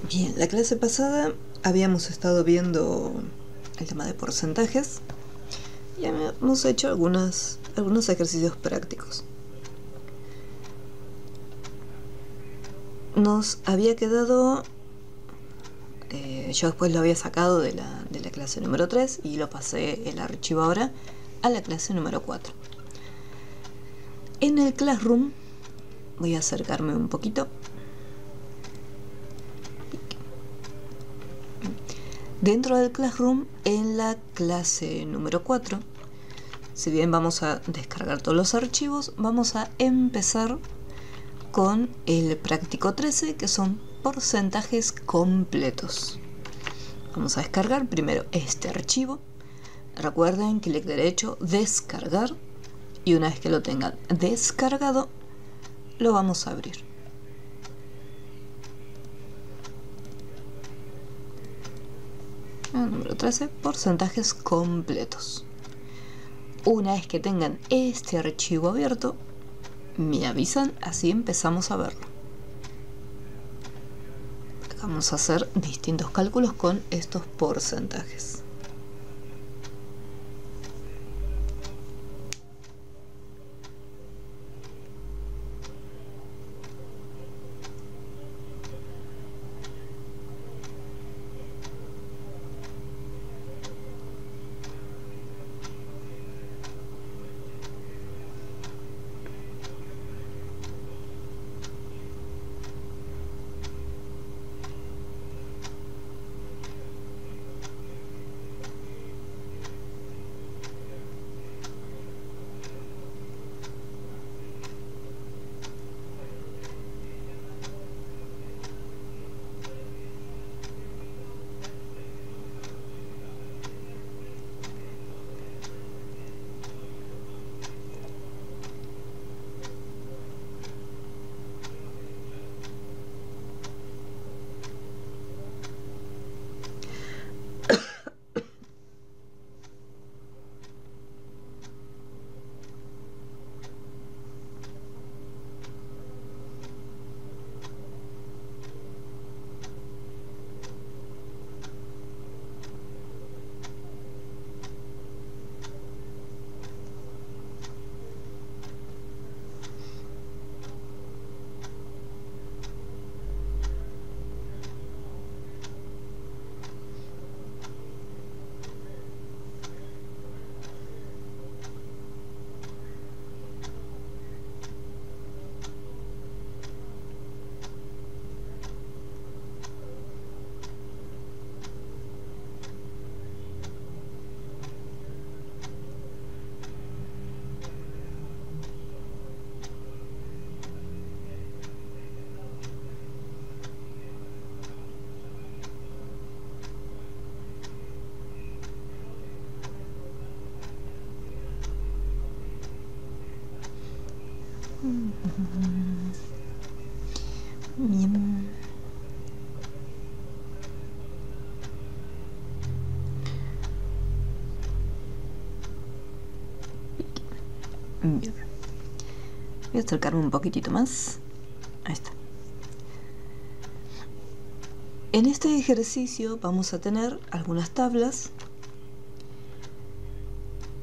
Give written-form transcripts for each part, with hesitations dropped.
Bien, la clase pasada habíamos estado viendo el tema de porcentajes y hemos hecho algunos ejercicios prácticos. Nos había quedado, yo después lo había sacado de la clase número 3 y lo pasé el archivo ahora a la clase número 4. En el Classroom, voy a acercarme un poquito. Dentro del Classroom, en la clase número 4, si bien vamos a descargar todos los archivos, vamos a empezar con el práctico 13, que son porcentajes completos. Vamos a descargar primero este archivo. Recuerden, clic derecho, descargar, y una vez que lo tengan descargado, lo vamos a abrir. Número 13, porcentajes completos. Una vez que tengan este archivo abierto, me avisan, así empezamos a verlo. Vamos a hacer distintos cálculos con estos porcentajes. Bien. Bien. Voy a acercarme un poquitito más. Ahí está. En este ejercicio vamos a tener algunas tablas.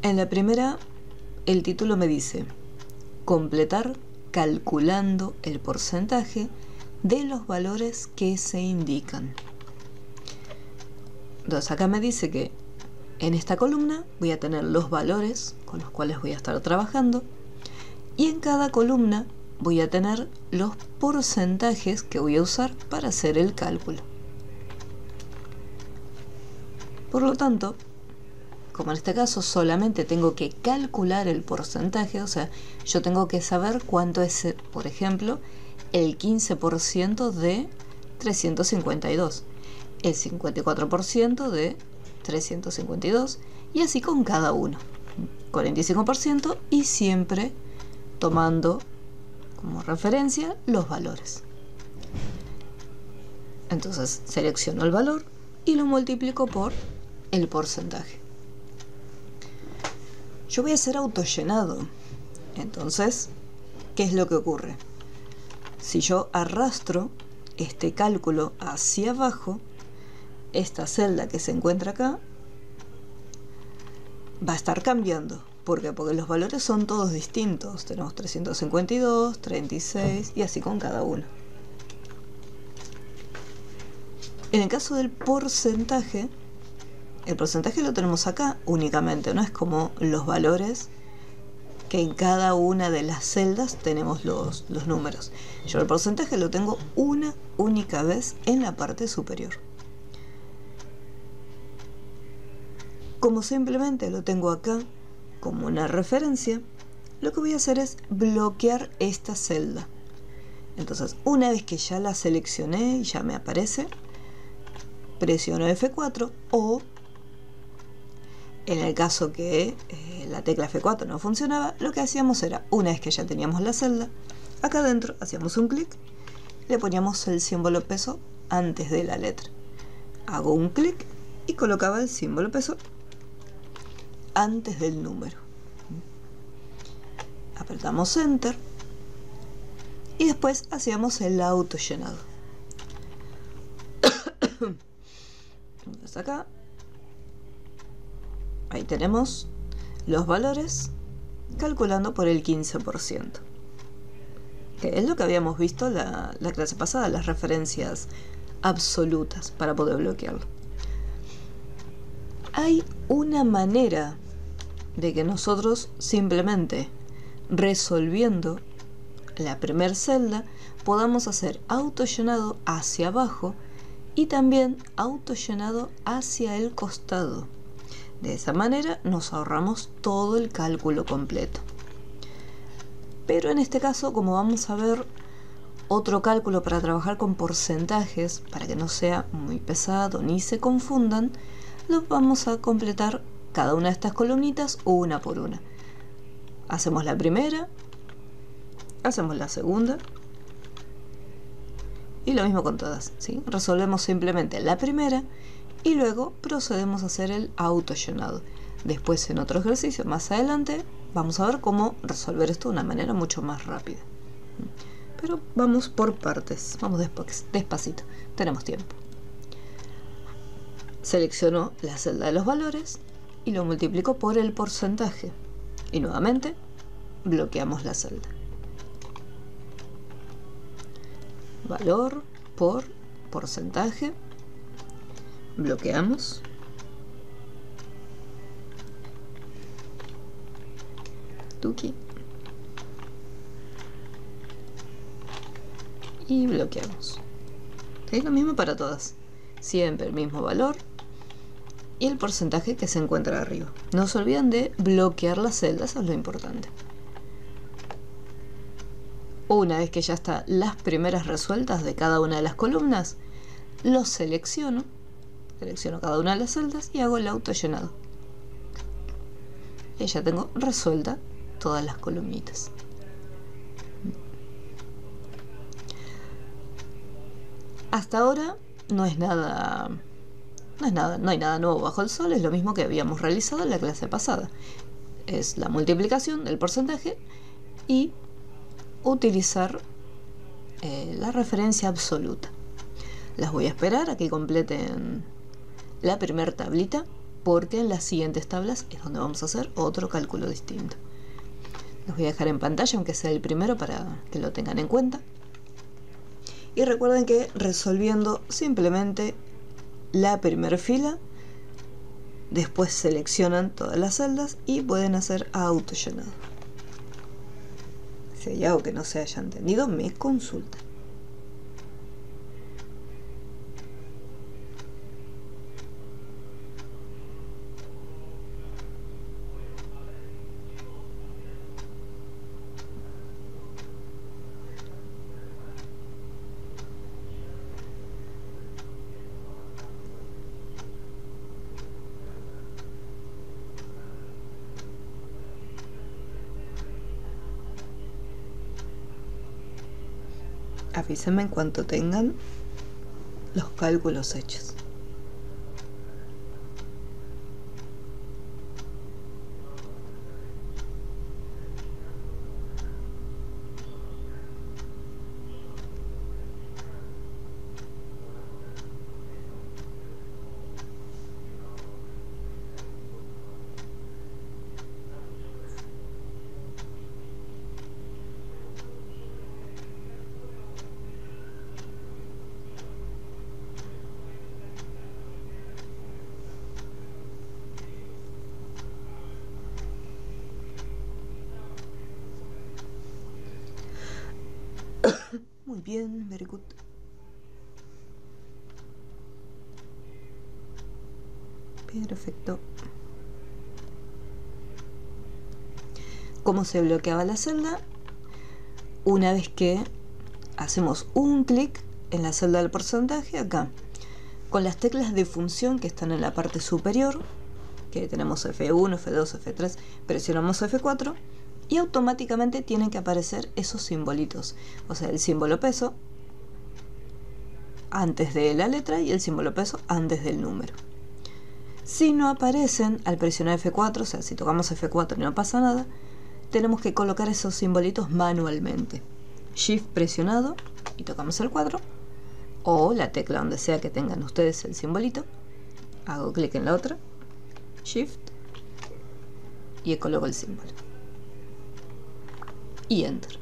En la primera, el título me dice: completar calculando el porcentaje de los valores que se indican. Entonces acá me dice que en esta columna voy a tener los valores con los cuales voy a estar trabajando, y en cada columna voy a tener los porcentajes que voy a usar para hacer el cálculo. Por lo tanto, como en este caso solamente tengo que calcular el porcentaje, o sea, yo tengo que saber cuánto es, por ejemplo, el 15% de 352, el 54% de 352, y así con cada uno, 45%, y siempre tomando como referencia los valores. Entonces selecciono el valor y lo multiplico por el porcentaje. Yo voy a hacer autollenado. Entonces, ¿qué es lo que ocurre? Si yo arrastro este cálculo hacia abajo, esta celda que se encuentra acá va a estar cambiando. ¿Por qué? Porque los valores son todos distintos. Tenemos 352, 36 y así con cada uno. En el caso del porcentaje, el porcentaje lo tenemos acá únicamente, no es como los valores que en cada una de las celdas tenemos los números. Yo el porcentaje lo tengo una única vez en la parte superior. Como simplemente lo tengo acá como una referencia, lo que voy a hacer es bloquear esta celda. Entonces, una vez que ya la seleccioné y ya me aparece, presiono F4 o, en el caso que la tecla F4 no funcionaba, lo que hacíamos era, una vez que ya teníamos la celda, acá adentro hacíamos un clic, le poníamos el símbolo peso antes de la letra. Hago un clic y colocaba el símbolo peso antes del número. Apretamos Enter y después hacíamos el auto llenado. Entonces acá, ahí tenemos los valores calculando por el 15%, que es lo que habíamos visto la clase pasada, las referencias absolutas para poder bloquearlo. Hay una manera de que nosotros simplemente resolviendo la primera celda podamos hacer auto llenado hacia abajo y también auto llenado hacia el costado. De esa manera nos ahorramos todo el cálculo completo. Pero en este caso, como vamos a ver otro cálculo para trabajar con porcentajes, para que no sea muy pesado ni se confundan, los vamos a completar cada una de estas columnitas una por una. Hacemos la primera, hacemos la segunda y lo mismo con todas, ¿sí? Resolvemos simplemente la primera y luego procedemos a hacer el auto llenado. Después, en otro ejercicio más adelante, vamos a ver cómo resolver esto de una manera mucho más rápida. Pero vamos por partes, vamos despacito, tenemos tiempo. Selecciono la celda de los valores y lo multiplico por el porcentaje. Y nuevamente bloqueamos la celda. Valor por porcentaje. Bloqueamos. Tuki. Y bloqueamos. Es lo mismo para todas. Siempre el mismo valor y el porcentaje que se encuentra arriba. No se olviden de bloquear las celdas, eso es lo importante. Una vez que ya están las primeras resueltas de cada una de las columnas, los selecciono cada una de las celdas y hago el auto llenado. Y ya tengo resuelta todas las columnitas. Hasta ahora no hay nada nuevo bajo el sol, es lo mismo que habíamos realizado en la clase pasada. Es la multiplicación del porcentaje y utilizar la referencia absoluta. Las voy a esperar a que completen la primera tablita, porque en las siguientes tablas es donde vamos a hacer otro cálculo distinto. Los voy a dejar en pantalla, aunque sea el primero, para que lo tengan en cuenta. Y recuerden que resolviendo simplemente la primera fila, después seleccionan todas las celdas y pueden hacer auto llenado. Si hay algo que no se haya entendido, me consultan. Avísenme en cuanto tengan los cálculos hechos. Muy bien, very good. Perfecto. ¿Cómo se bloqueaba la celda? Una vez que hacemos un clic en la celda del porcentaje, acá, con las teclas de función que están en la parte superior, que tenemos F1, F2, F3, presionamos F4 y automáticamente tienen que aparecer esos simbolitos. O sea, el símbolo peso antes de la letra y el símbolo peso antes del número. Si no aparecen al presionar F4, o sea, si tocamos F4 y no pasa nada, tenemos que colocar esos simbolitos manualmente. Shift presionado y tocamos el 4, o la tecla donde sea que tengan ustedes el simbolito. Hago clic en la otra, Shift, y coloco el símbolo. Y Enter.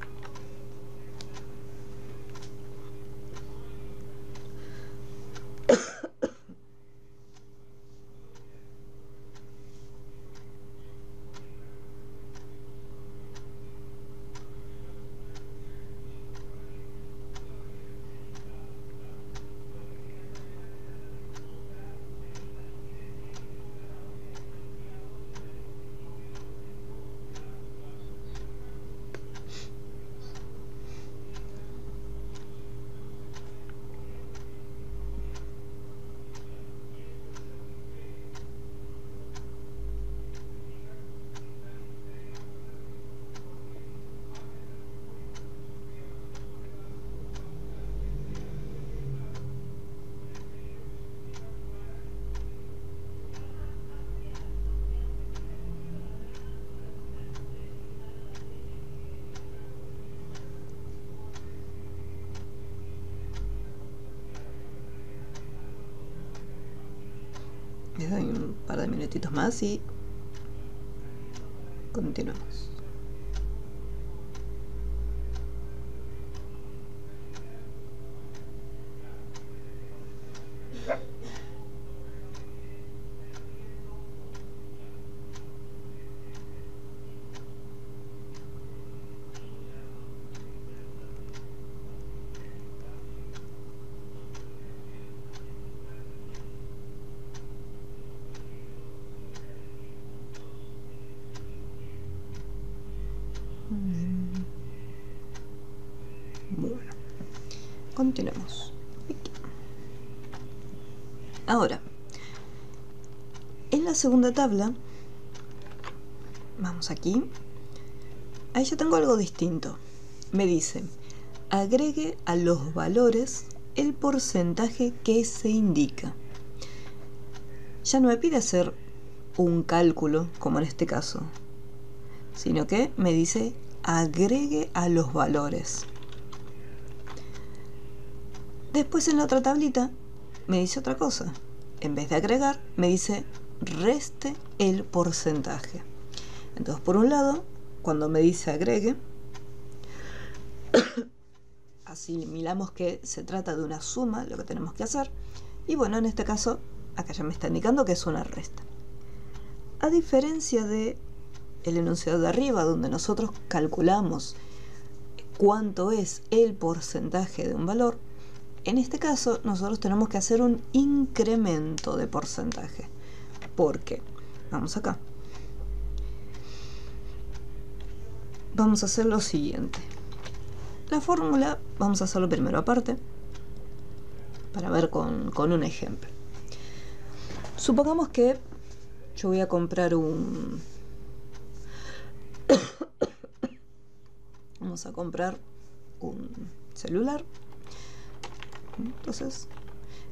Les doy un par de minutitos más y continuamos. Bueno, continuemos. Ahora, en la segunda tabla, vamos aquí, ahí ya tengo algo distinto. Me dice, agregue a los valores el porcentaje que se indica. Ya no me pide hacer un cálculo, como en este caso, sino que me dice, agregue a los valores. Después en la otra tablita me dice otra cosa. En vez de agregar, me dice reste el porcentaje. Entonces, por un lado, cuando me dice agregue, asimilamos que se trata de una suma, lo que tenemos que hacer. Y bueno, en este caso, acá ya me está indicando que es una resta. A diferencia de el enunciado de arriba, donde nosotros calculamos cuánto es el porcentaje de un valor, en este caso nosotros tenemos que hacer un incremento de porcentaje. ¿Por qué? Vamos acá. Vamos a hacer lo siguiente. La fórmula vamos a hacerlo primero aparte, para ver con un ejemplo. Supongamos que yo voy a comprar un... Vamos a comprar un celular. Entonces,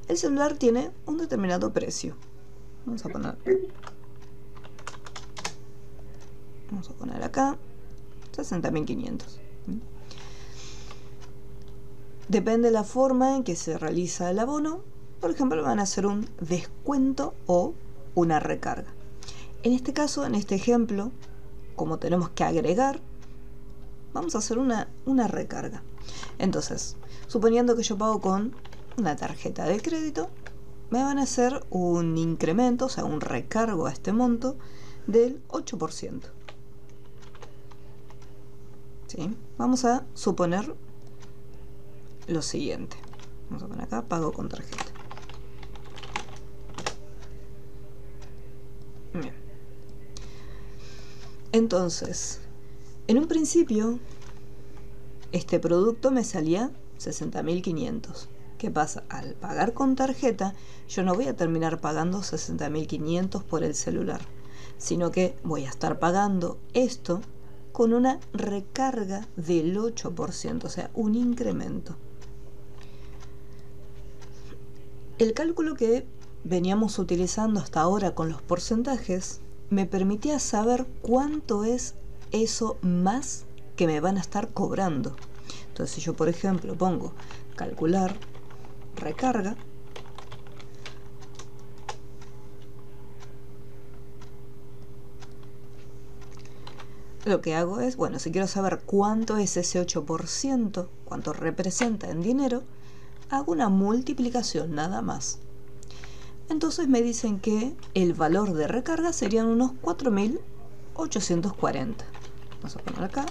el celular tiene un determinado precio. Vamos a poner acá 60.500. Depende de la forma en que se realiza el abono. Por ejemplo, van a hacer un descuento o una recarga. En este caso, en este ejemplo, como tenemos que agregar, vamos a hacer una recarga. Entonces, suponiendo que yo pago con una tarjeta de crédito, me van a hacer un incremento, o sea, un recargo a este monto del 8%. ¿Sí? Vamos a suponer lo siguiente. Vamos a poner acá, pago con tarjeta. Bien. Entonces, en un principio, este producto me salía 60.500. ¿Qué pasa? Al pagar con tarjeta, yo no voy a terminar pagando 60.500 por el celular, sino que voy a estar pagando esto con una recarga del 8%, o sea, un incremento. El cálculo que veníamos utilizando hasta ahora con los porcentajes me permitía saber cuánto es eso más que me van a estar cobrando. Entonces, si yo, por ejemplo, pongo calcular recarga, lo que hago es, bueno, si quiero saber cuánto es ese 8%, cuánto representa en dinero, hago una multiplicación nada más. Entonces me dicen que el valor de recarga serían unos 4.840. Vamos a poner acá,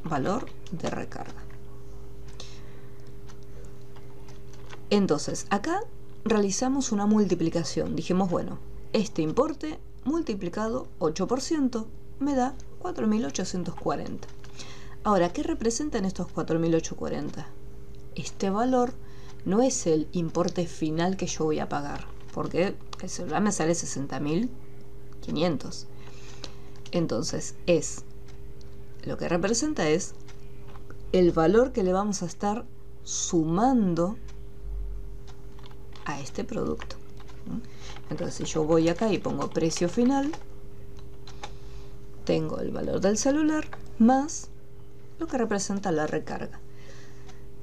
valor de recarga. Entonces, acá realizamos una multiplicación. Dijimos, bueno, este importe multiplicado 8% me da 4.840. Ahora, ¿qué representan estos 4.840? Este valor no es el importe final que yo voy a pagar, porque el celular me sale 60.500. Entonces, lo que representa es el valor que le vamos a estar sumando a este producto. Entonces, si yo voy acá y pongo precio final, tengo el valor del celular más lo que representa la recarga.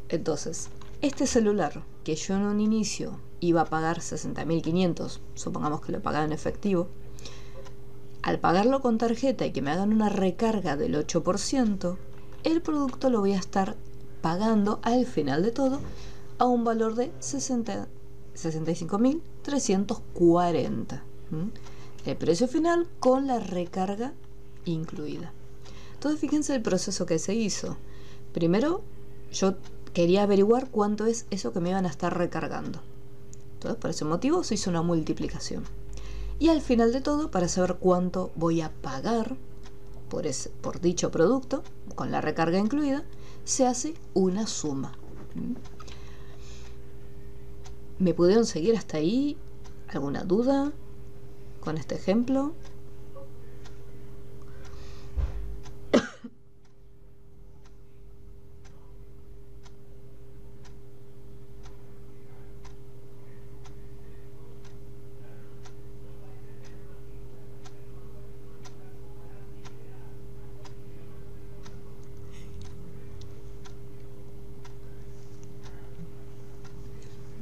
Entonces, este celular que yo en un inicio iba a pagar 60.500, supongamos que lo pagaba en efectivo, al pagarlo con tarjeta y que me hagan una recarga del 8%, el producto lo voy a estar pagando al final de todo a un valor de 65.340. El precio final con la recarga incluida. Entonces, fíjense el proceso que se hizo. Primero, yo quería averiguar cuánto es eso que me iban a estar recargando. Entonces, por ese motivo se hizo una multiplicación. Y al final de todo, para saber cuánto voy a pagar por dicho producto, con la recarga incluida, se hace una suma. ¿Me pudieron seguir hasta ahí? ¿Alguna duda con este ejemplo?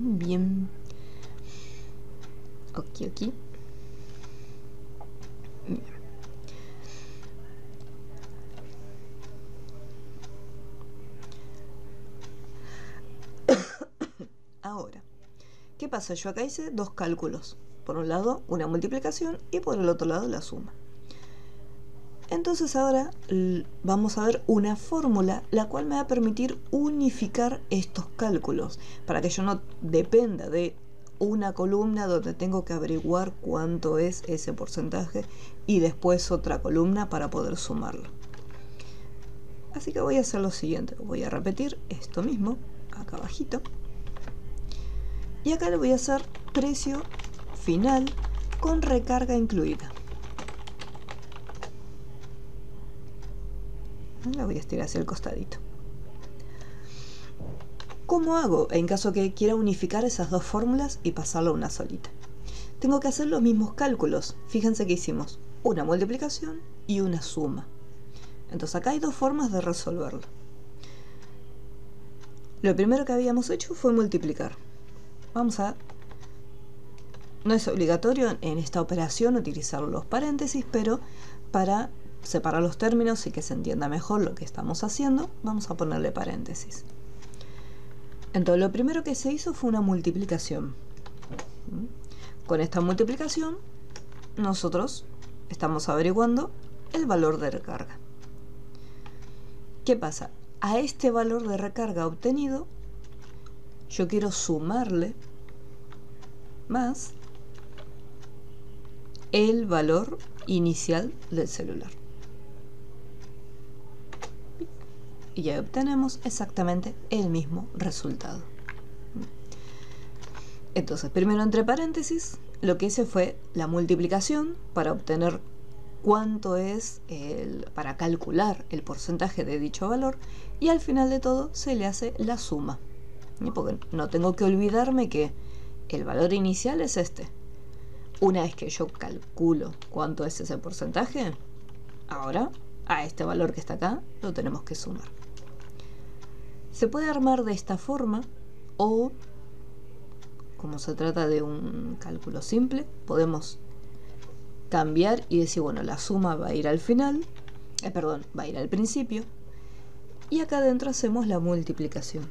Bien. Ok. Bien. Ahora, ¿qué pasa? Yo acá hice dos cálculos. Por un lado, una multiplicación y por el otro lado, la suma. Entonces ahora vamos a ver una fórmula la cual me va a permitir unificar estos cálculos para que yo no dependa de una columna donde tengo que averiguar cuánto es ese porcentaje y después otra columna para poder sumarlo. Así que voy a hacer lo siguiente, voy a repetir esto mismo acá abajito y acá le voy a hacer precio final con recarga incluida. La voy a estirar hacia el costadito. ¿Cómo hago en caso que quiera unificar esas dos fórmulas y pasarlo a una solita? Tengo que hacer los mismos cálculos. Fíjense que hicimos una multiplicación y una suma. Entonces acá hay dos formas de resolverlo. Lo primero que habíamos hecho fue multiplicar. No es obligatorio en esta operación utilizar los paréntesis, pero para separar los términos y que se entienda mejor lo que estamos haciendo, vamos a ponerle paréntesis. Entonces, lo primero que se hizo fue una multiplicación. Con esta multiplicación, nosotros estamos averiguando el valor de recarga. ¿Qué pasa? A este valor de recarga obtenido, yo quiero sumarle más el valor inicial del celular. Y ya obtenemos exactamente el mismo resultado. Entonces, primero entre paréntesis, lo que hice fue la multiplicación para obtener cuánto es para calcular el porcentaje de dicho valor, y al final de todo se le hace la suma. Porque no tengo que olvidarme que el valor inicial es este. Una vez que yo calculo cuánto es ese porcentaje, ahora a este valor que está acá lo tenemos que sumar. Se puede armar de esta forma, o como se trata de un cálculo simple, podemos cambiar y decir, bueno, la suma va a ir al final, va a ir al principio, y acá adentro hacemos la multiplicación.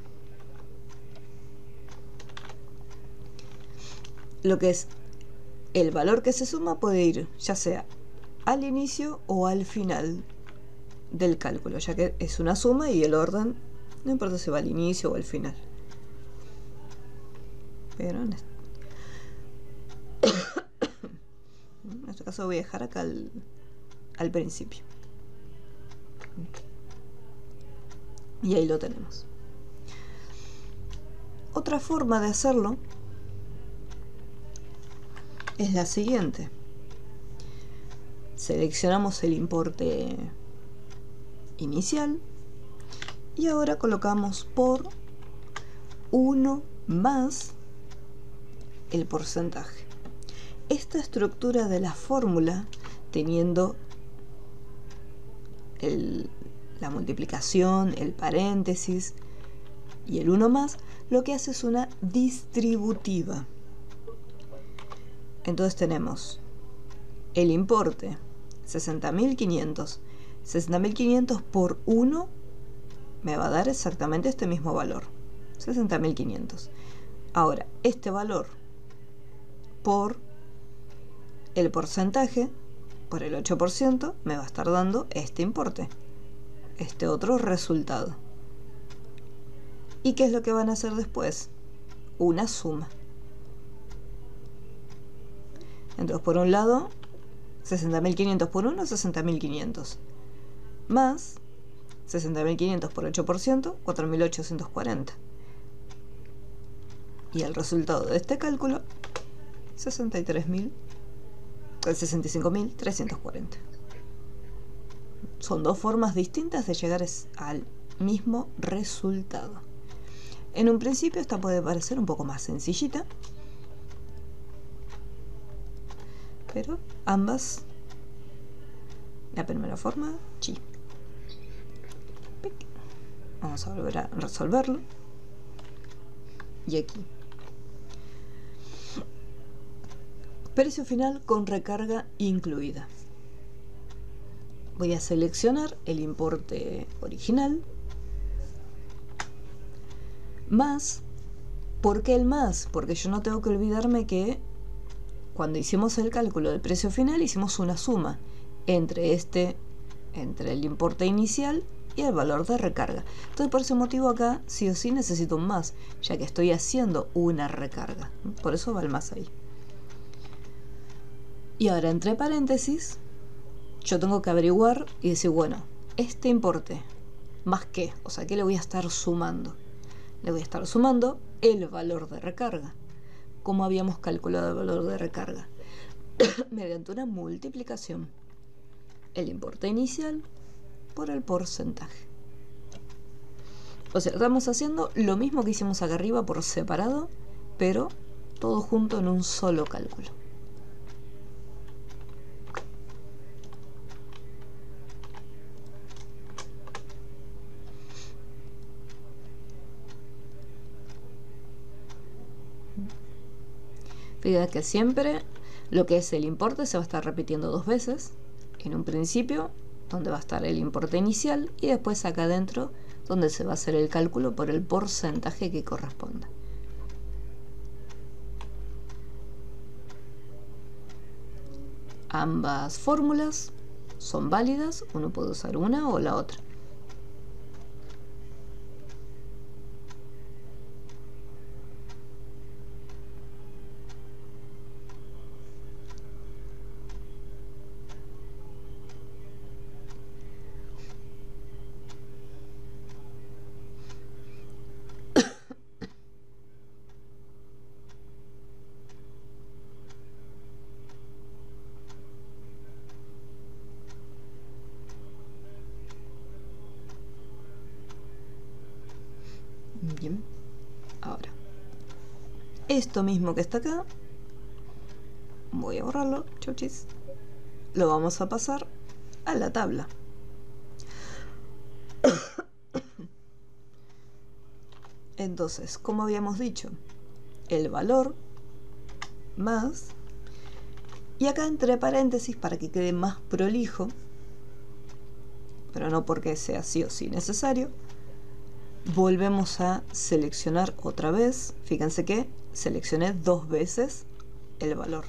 Lo que es el valor que se suma puede ir ya sea al inicio o al final del cálculo, ya que es una suma y el orden no importa si va al inicio o al final. Pero en este caso voy a dejar acá al principio. Y ahí lo tenemos. Otra forma de hacerlo es la siguiente. Seleccionamos el importe inicial y ahora colocamos por 1 más el porcentaje. Esta estructura de la fórmula, teniendo la multiplicación, el paréntesis y el 1 más, lo que hace es una distributiva. Entonces tenemos el importe 60.500. 60.500 por 1 me va a dar exactamente este mismo valor, 60.500. Ahora, este valor por el porcentaje, por el 8%, me va a estar dando este importe, este otro resultado. ¿Y qué es lo que van a hacer después? Una suma. Entonces, por un lado, 60.500 por 1, 60.500. Más 60.500 por 8%, 4.840. Y el resultado de este cálculo, 65.340. Son dos formas distintas de llegar al mismo resultado. En un principio esta puede parecer un poco más sencillita, pero ambas, la primera forma, sí. Vamos a volver a resolverlo. Y aquí, precio final con recarga incluida. Voy a seleccionar el importe original, más. ¿Por qué el más? Porque yo no tengo que olvidarme que cuando hicimos el cálculo del precio final hicimos una suma entre el importe inicial y el valor de recarga. Entonces, por ese motivo acá sí o sí necesito un más, ya que estoy haciendo una recarga. Por eso va el más ahí. Y ahora, entre paréntesis, yo tengo que averiguar y decir, bueno, este importe, ¿más qué? O sea, ¿qué le voy a estar sumando? Le voy a estar sumando el valor de recarga. ¿Cómo habíamos calculado el valor de recarga? Mediante una multiplicación. El importe inicial por el porcentaje. O sea, estamos haciendo lo mismo que hicimos acá arriba por separado, pero todo junto en un solo cálculo. Fíjate que siempre lo que es el importe se va a estar repitiendo dos veces. En un principio, donde va a estar el importe inicial, y después acá adentro, donde se va a hacer el cálculo por el porcentaje que corresponda. Ambas fórmulas son válidas, uno puede usar una o la otra. Bien. Ahora, esto mismo que está acá, voy a borrarlo, chuchis. Lo vamos a pasar a la tabla. Entonces, como habíamos dicho, el valor más, y acá entre paréntesis para que quede más prolijo, pero no porque sea sí o sí necesario, volvemos a seleccionar otra vez. Fíjense que seleccioné 2 veces el valor.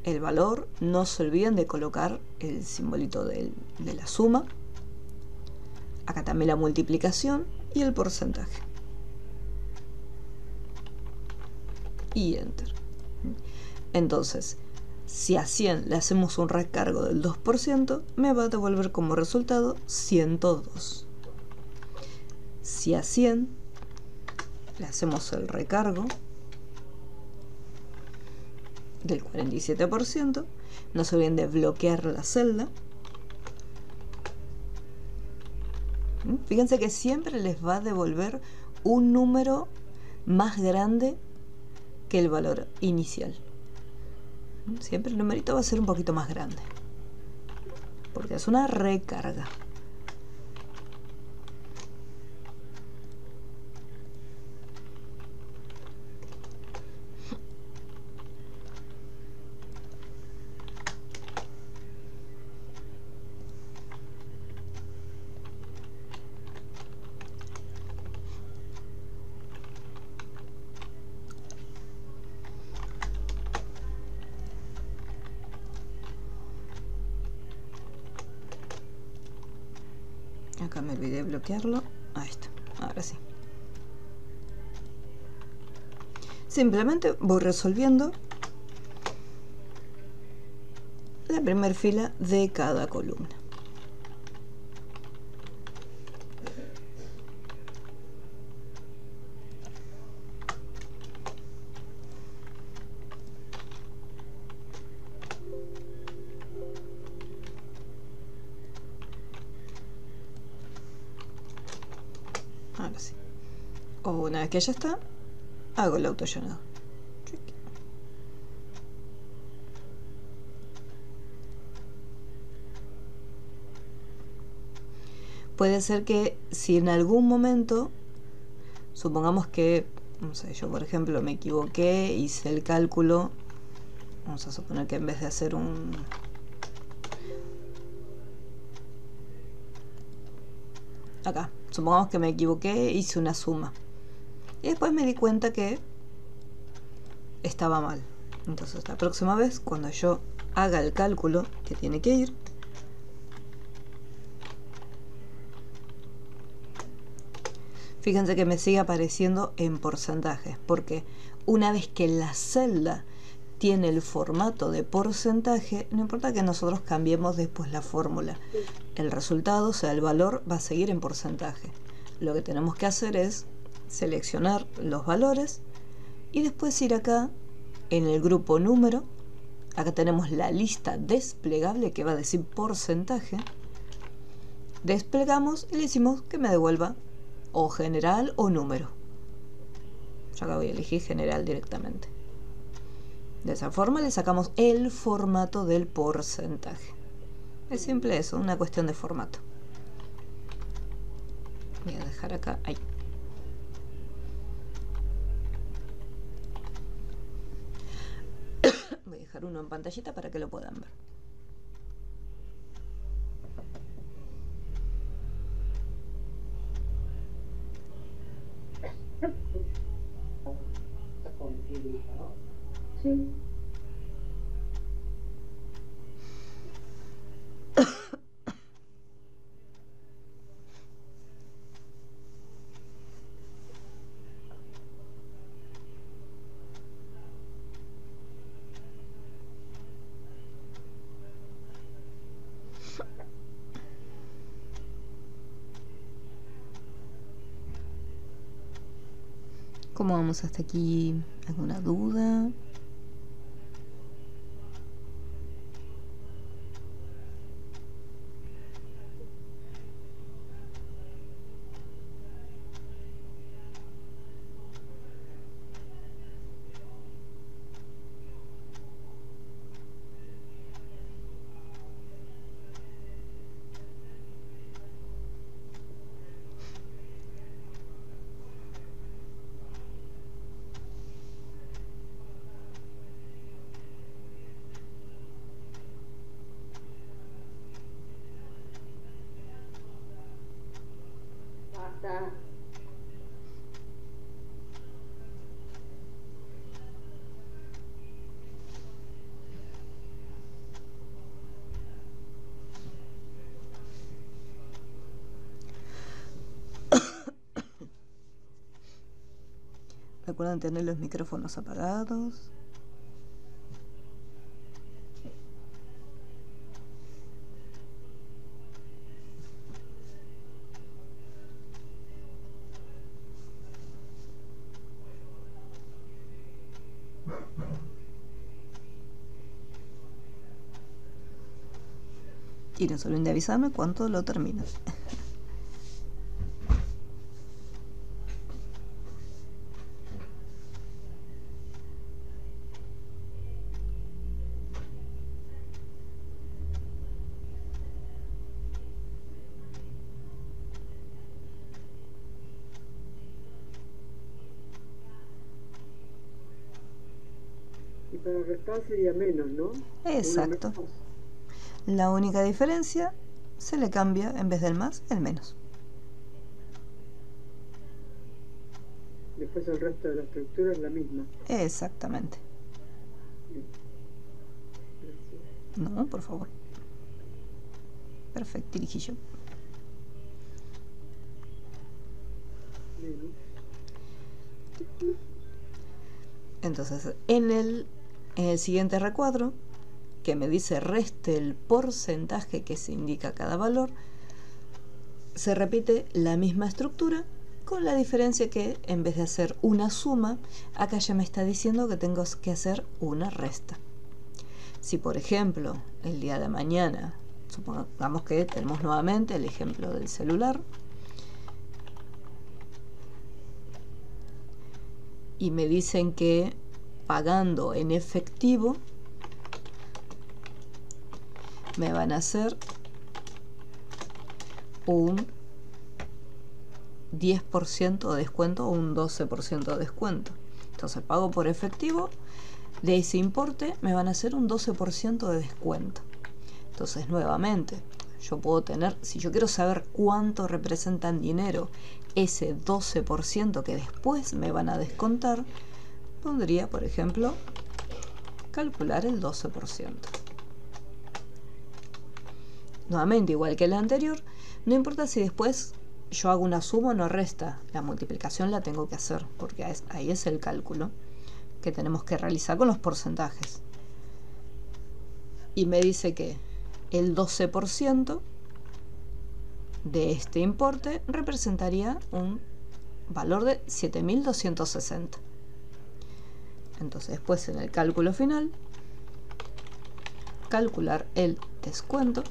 El valor, no se olviden de colocar el simbolito de la suma. Acá también la multiplicación y el porcentaje. Y enter. Entonces, si a 100 le hacemos un recargo del 2%, me va a devolver como resultado 102. Si a 100 le hacemos el recargo del 47%, no se olviden de bloquear la celda. Fíjense que siempre les va a devolver un número más grande que el valor inicial. Siempre el numerito va a ser un poquito más grande, porque es una recarga. Acá me olvidé de bloquearlo. Ahí está, ahora sí. Simplemente voy resolviendo la primera fila de cada columna. Ahora sí. Una vez que ya está, hago el autollenado. Puede ser que si en algún momento, supongamos que, no sé, yo por ejemplo me equivoqué, hice el cálculo, vamos a suponer que en vez de hacer acá, supongamos que me equivoqué, hice una suma. Y después me di cuenta que estaba mal. Entonces la próxima vez, cuando yo haga el cálculo que tiene que ir, fíjense que me sigue apareciendo en porcentajes, porque una vez que la celda tiene el formato de porcentaje, no importa que nosotros cambiemos después la fórmula, el resultado, o sea, el valor va a seguir en porcentaje. Lo que tenemos que hacer es seleccionar los valores y después ir acá en el grupo número. Acá tenemos la lista desplegable que va a decir porcentaje. Desplegamos y le decimos que me devuelva o general o número. Yo acá voy a elegir general directamente. De esa forma le sacamos el formato del porcentaje. Es simple eso, una cuestión de formato. Voy a dejar acá, ahí. Voy a dejar uno en pantallita para que lo puedan ver. Sí. ¿Cómo vamos hasta aquí? ¿Alguna duda? está. Recuerden tener los micrófonos apagados. Y no se olviden de avisarme cuánto lo termino. Y para restar sería menos, ¿no? Exacto. La única diferencia, se le cambia en vez del más, el menos. Después el resto de la estructura es la misma. Exactamente. Bien. Gracias. No, por favor. Perfecto, dirijillo. Menos. Entonces, en el siguiente recuadro, que me dice reste el porcentaje que se indica cada valor, se repite la misma estructura, con la diferencia que en vez de hacer una suma, acá ya me está diciendo que tengo que hacer una resta. Si por ejemplo el día de mañana, supongamos que tenemos nuevamente el ejemplo del celular, y me dicen que pagando en efectivo me van a hacer un 10% de descuento o un 12% de descuento. Entonces pago por efectivo, de ese importe me van a hacer un 12% de descuento. Entonces nuevamente yo puedo tener, si yo quiero saber cuánto representa en dinero ese 12% que después me van a descontar, pondría por ejemplo calcular el 12%. Nuevamente, igual que el anterior, no importa si después yo hago una suma o una resta, la multiplicación la tengo que hacer, porque ahí es el cálculo que tenemos que realizar con los porcentajes. Y me dice que el 12% de este importe representaría un valor de 7.260. Entonces después en el cálculo final, calcular el descuento.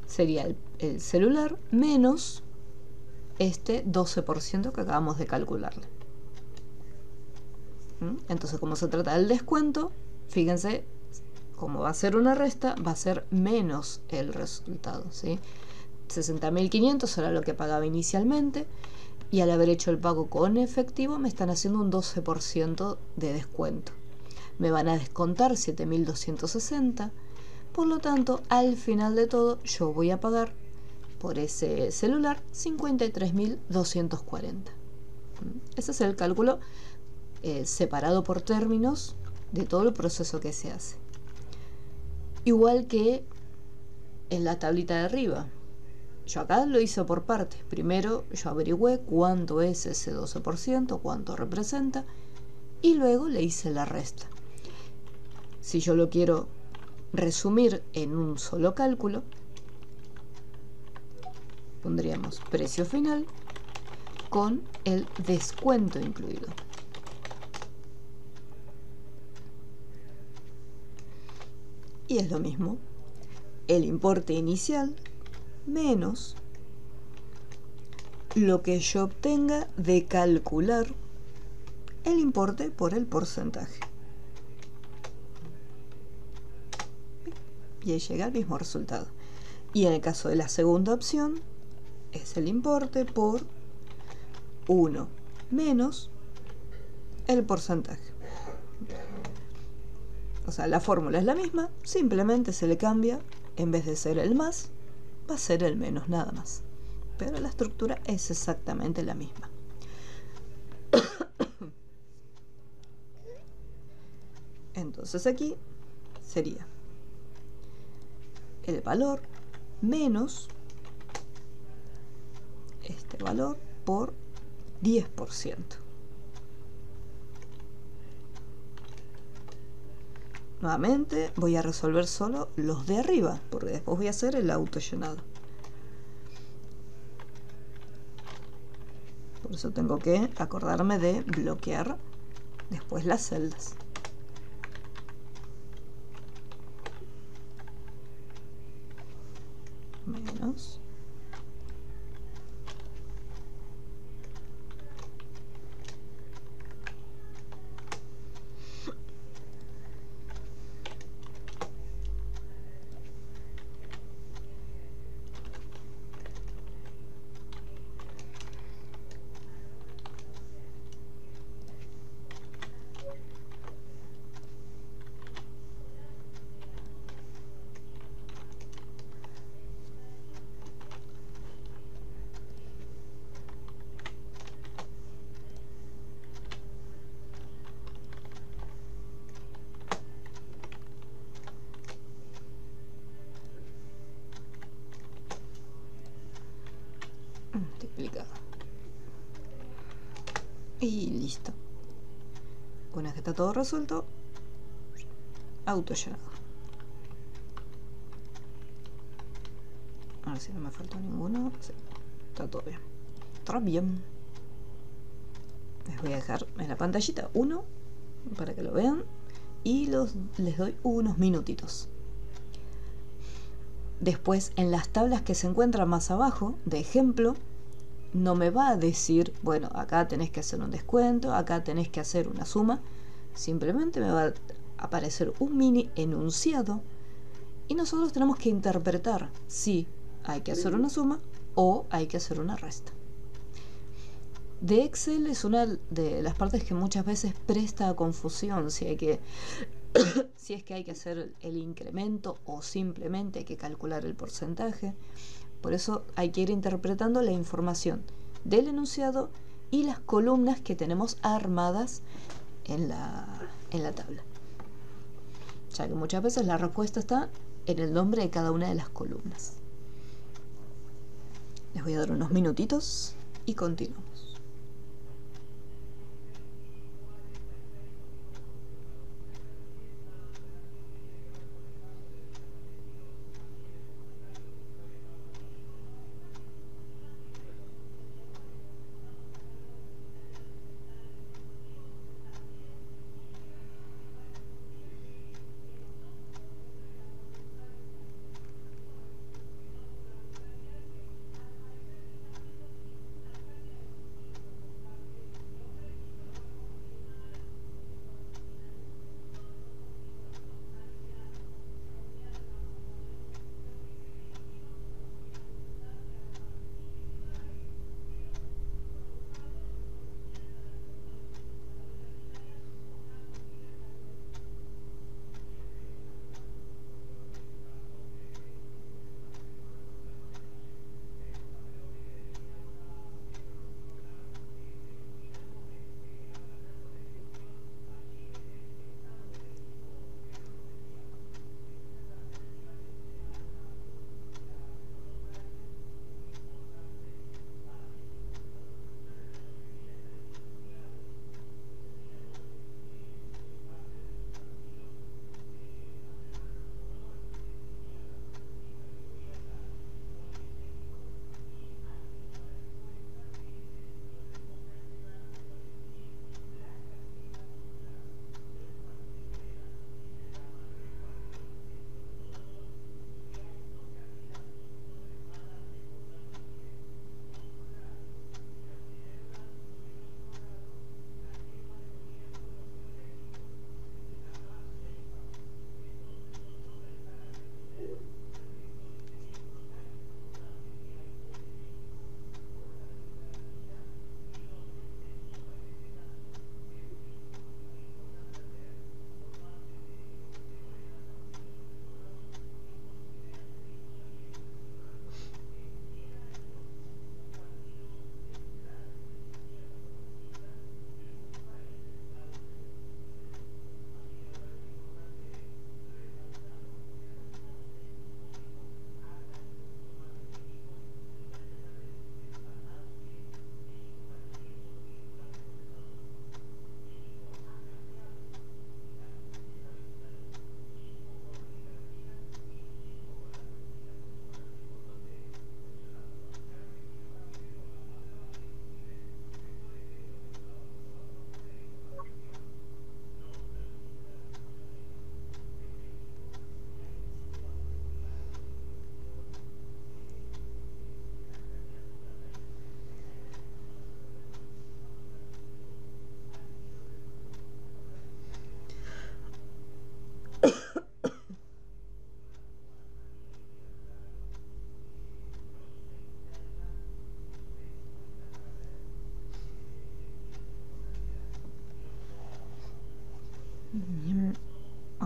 Sería el celular menos este 12% que acabamos de calcularle. Entonces, como se trata del descuento, fíjense, como va a ser una resta, va a ser menos el resultado, ¿sí? 60.500 era lo que pagaba inicialmente, y al haber hecho el pago con efectivo me están haciendo un 12% de descuento. Me van a descontar 7.260. Por lo tanto, al final de todo, yo voy a pagar por ese celular 53.240. Ese es el cálculo separado por términos de todo el proceso que se hace. Igual que en la tablita de arriba. Yo acá lo hice por partes. Primero yo averigüé cuánto es ese 12%, cuánto representa, y luego le hice la resta. Si yo lo quiero resumir en un solo cálculo, pondríamos precio final con el descuento incluido. Y es lo mismo, el importe inicial menos lo que yo obtenga de calcular el importe por el porcentaje. Y ahí llega el mismo resultado. Y en el caso de la segunda opción, es el importe por 1 menos el porcentaje. O sea, la fórmula es la misma, simplemente se le cambia, en vez de ser el más, va a ser el menos, nada más. Pero la estructura es exactamente la misma. Entonces aquí sería el valor menos este valor por 10%. Nuevamente voy a resolver solo los de arriba, porque después voy a hacer el autollenado. Por eso tengo que acordarme de bloquear después las celdas. Menos. Multiplicado. Y listo. Una vez que está todo resuelto, autollenado. A ver si no me faltó ninguno. Sí, está todo bien. Está bien. Les voy a dejar en la pantallita uno para que lo vean y les doy unos minutitos. Después, en las tablas que se encuentran más abajo, de ejemplo, no me va a decir, bueno, acá tenés que hacer un descuento, acá tenés que hacer una suma. Simplemente me va a aparecer un mini enunciado y nosotros tenemos que interpretar si hay que hacer una suma o hay que hacer una resta. De Excel es una de las partes que muchas veces presta a confusión si hay que si es que hay que hacer el incremento o simplemente hay que calcular el porcentaje. Por eso hay que ir interpretando la información del enunciado y las columnas que tenemos armadas en la tabla, ya que muchas veces la respuesta está en el nombre de cada una de las columnas. Les voy a dar unos minutitos y continuamos.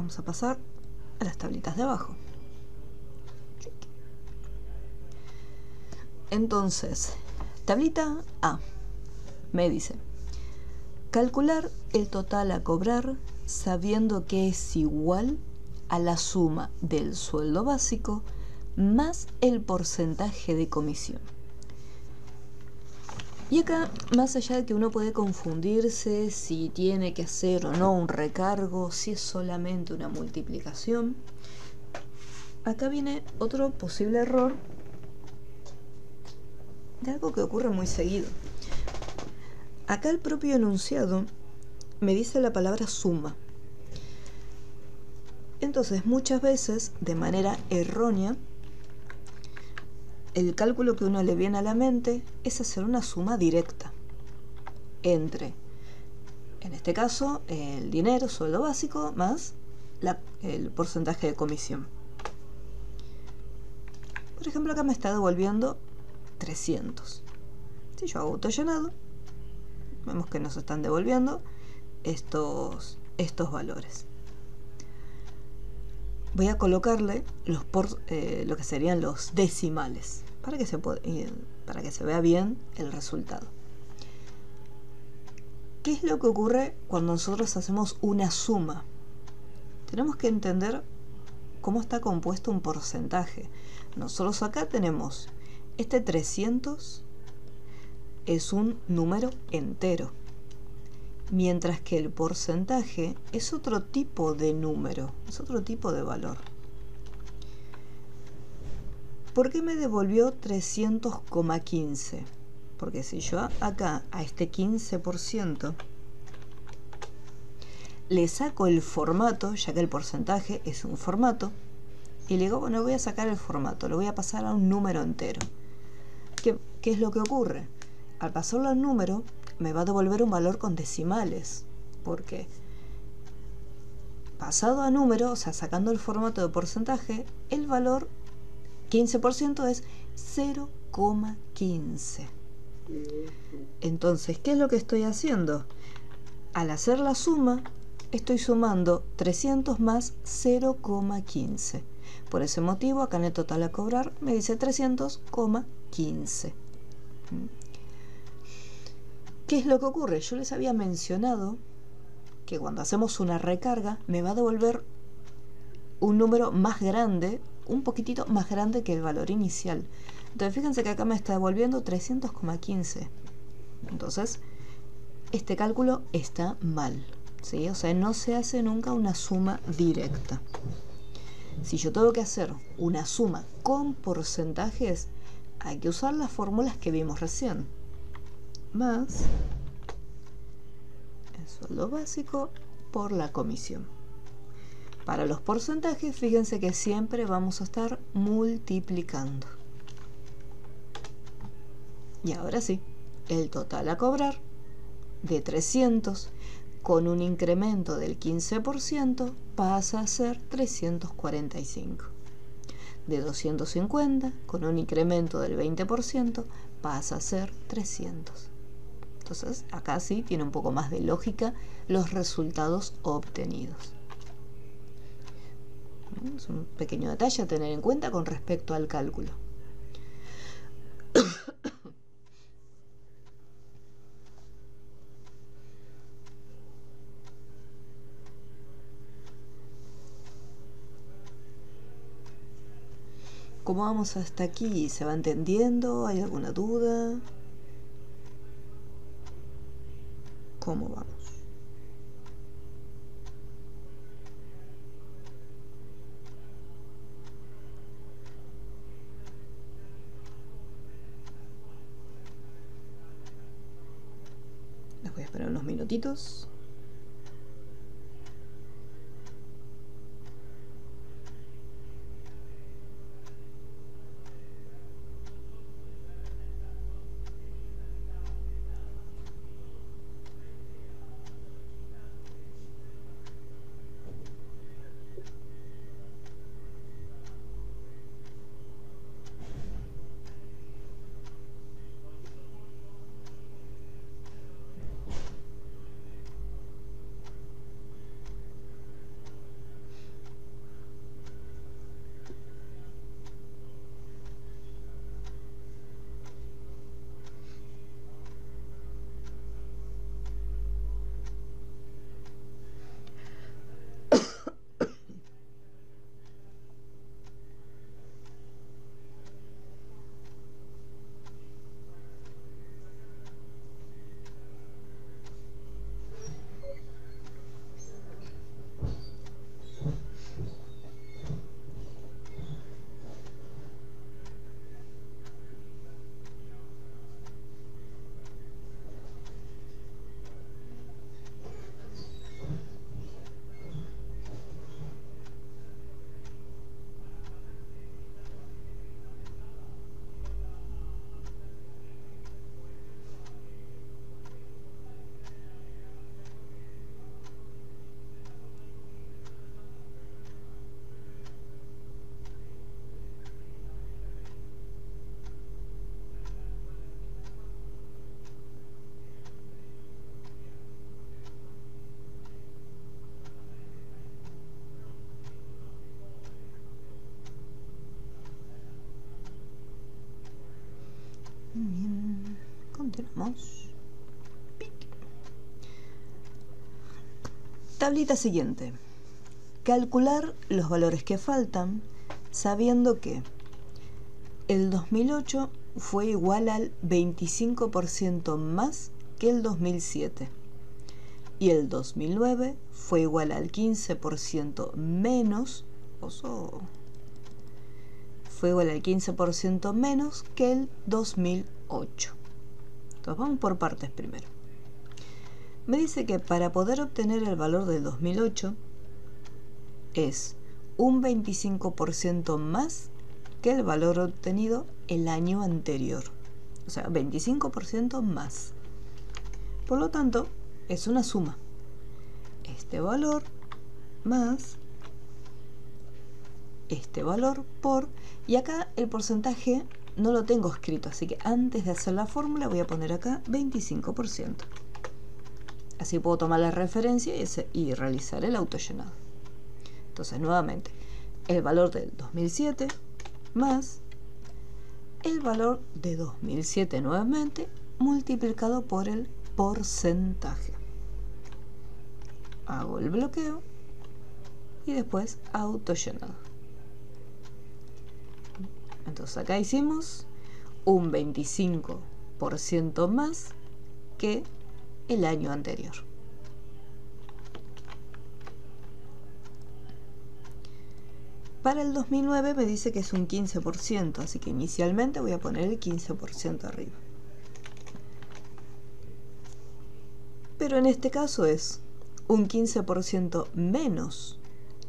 vamos a pasar a las tablitas de abajo. Entonces, tablita A me dice: calcular el total a cobrar sabiendo que es igual a la suma del sueldo básico más el porcentaje de comisión. Y acá, más allá de que uno puede confundirse si tiene que hacer o no un recargo, si es solamente una multiplicación, acá viene otro posible error de algo que ocurre muy seguido. Acá el propio enunciado me dice la palabra suma. Entonces, muchas veces, de manera errónea, el cálculo que uno le viene a la mente es hacer una suma directa entre, en este caso, el dinero, sueldo básico, más el porcentaje de comisión. Por ejemplo, acá me está devolviendo 300. Si yo hago autollenado, vemos que nos están devolviendo estos valores. Voy a colocarle lo que serían los decimales para que se vea bien el resultado. ¿Qué es lo que ocurre cuando nosotros hacemos una suma? Tenemos que entender cómo está compuesto un porcentaje. Nosotros acá tenemos este 300 es un número entero, mientras que el porcentaje es otro tipo de número, es otro tipo de valor. ¿Por qué me devolvió 300,15? Porque si yo acá a este 15% le saco el formato, ya que el porcentaje es un formato, y le digo, bueno, voy a sacar el formato, lo voy a pasar a un número entero. ¿Qué es lo que ocurre? Al pasarlo al número, me va a devolver un valor con decimales, porque pasado a número, o sea, sacando el formato de porcentaje, el valor 15% es 0,15. Entonces, ¿qué es lo que estoy haciendo? Al hacer la suma, estoy sumando 300 más 0,15. Por ese motivo, acá en el total a cobrar me dice 300,15. ¿Qué es lo que ocurre? Yo les había mencionado que cuando hacemos una recarga me va a devolver un número más grande, un poquitito más grande que el valor inicial. Entonces fíjense que acá me está devolviendo 300,15. Entonces este cálculo está mal, ¿sí? O sea, no se hace nunca una suma directa. Si yo tengo que hacer una suma con porcentajes, hay que usar las fórmulas que vimos recién, más el sueldo básico por la comisión. Para los porcentajes, fíjense que siempre vamos a estar multiplicando. Y ahora sí, el total a cobrar de 300 con un incremento del 15% pasa a ser 345. De 250 con un incremento del 20% pasa a ser 300. Entonces acá sí tiene un poco más de lógica los resultados obtenidos. Es un pequeño detalle a tener en cuenta con respecto al cálculo. ¿Cómo vamos hasta aquí? ¿Se va entendiendo? ¿Hay alguna duda? ¿Cómo vamos? Les voy a esperar unos minutitos. Bien, continuamos. Pic. Tablita siguiente. Calcular los valores que faltan sabiendo que el 2008 fue igual al 25% más que el 2007 y el 2009 fue igual al 15% menos, fue igual al 15% menos que el 2008. Entonces vamos por partes primero. Me dice que para poder obtener el valor del 2008 es un 25% más que el valor obtenido el año anterior. O sea, 25% más. Por lo tanto, es una suma. Este valor más este valor por... Y acá el porcentaje no lo tengo escrito, así que antes de hacer la fórmula voy a poner acá 25%. Así puedo tomar la referencia y realizar el autollenado. Entonces, nuevamente, el valor del 2007 más el valor de 2007 nuevamente multiplicado por el porcentaje. Hago el bloqueo y después autollenado. Entonces acá hicimos un 25% más que el año anterior. Para el 2009 me dice que es un 15%, así que inicialmente voy a poner el 15% arriba. Pero en este caso es un 15% menos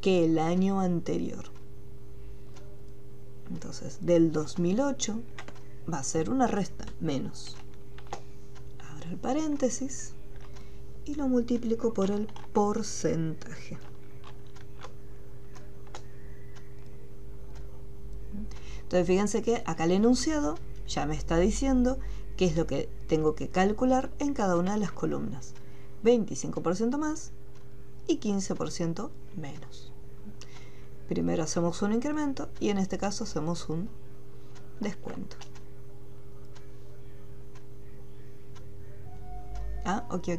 que el año anterior. Entonces, del 2008 va a ser una resta, menos. Abro el paréntesis y lo multiplico por el porcentaje. Entonces, fíjense que acá el enunciado ya me está diciendo qué es lo que tengo que calcular en cada una de las columnas. 25% más y 15% menos. Primero hacemos un incremento y en este caso hacemos un descuento. Ok.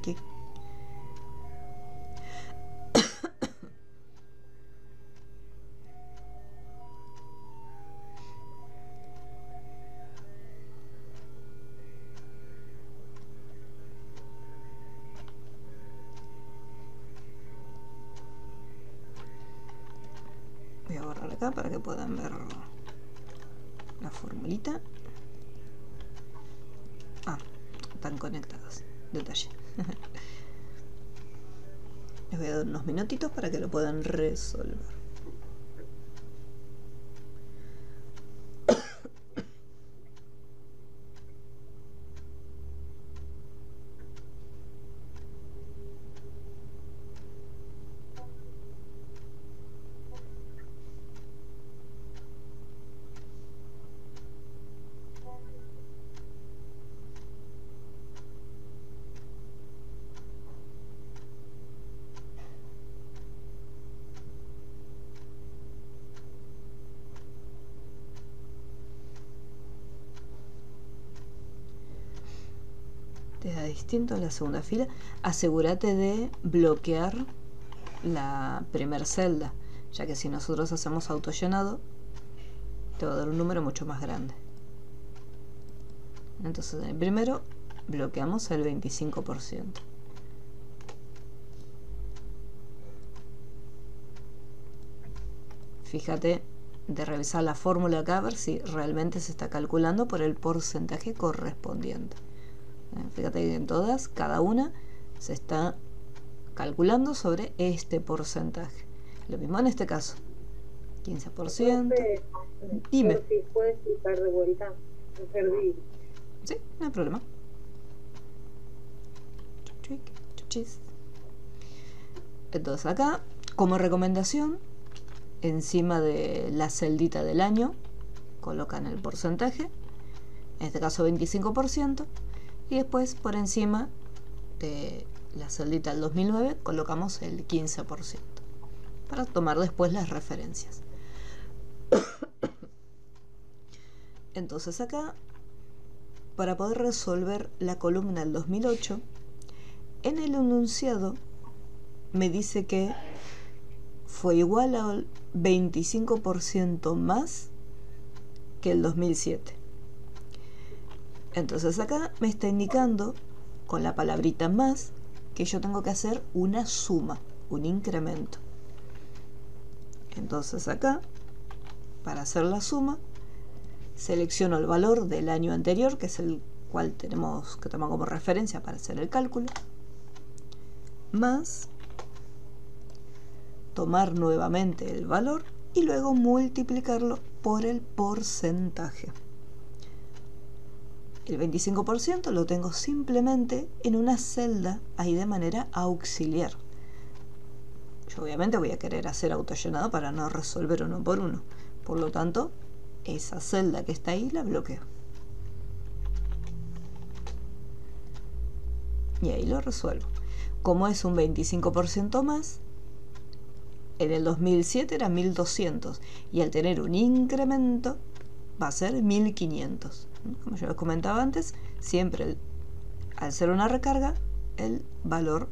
Voy a borrar acá para que puedan ver la formulita. Están conectadas. Detalle. Les voy a dar unos minutitos para que lo puedan resolver. Te da distinto a la segunda fila. Asegúrate de bloquear la primera celda, ya que si nosotros hacemos autollenado te va a dar un número mucho más grande. Entonces en el primero bloqueamos el 25%. Fíjate de revisar la fórmula acá a ver si realmente se está calculando por el porcentaje correspondiente. Fíjate que en todas, cada una se está calculando sobre este porcentaje. Lo mismo en este caso. 15%. Dime. Si puedes explicar de vuelta, me perdí. Sí, no hay problema. Entonces acá, como recomendación, encima de la celdita del año, colocan el porcentaje, en este caso 25%, y después por encima de la celdita del 2009 colocamos el 15%, para tomar después las referencias. Entonces acá para poder resolver la columna del 2008, en el enunciado me dice que fue igual al 25% más que el 2007. Entonces acá me está indicando con la palabrita más que yo tengo que hacer una suma, un incremento. Entonces acá, para hacer la suma, selecciono el valor del año anterior, que es el cual tenemos que tomar como referencia para hacer el cálculo, más tomar nuevamente el valor y luego multiplicarlo por el porcentaje. El 25% lo tengo simplemente en una celda ahí de manera auxiliar. Yo obviamente voy a querer hacer autollenado para no resolver uno por uno. Por lo tanto, esa celda que está ahí la bloqueo. Y ahí lo resuelvo. Como es un 25% más, en el 2007 era 1200 y al tener un incremento va a ser 1500. Como yo les comentaba antes, siempre al ser una recarga, el valor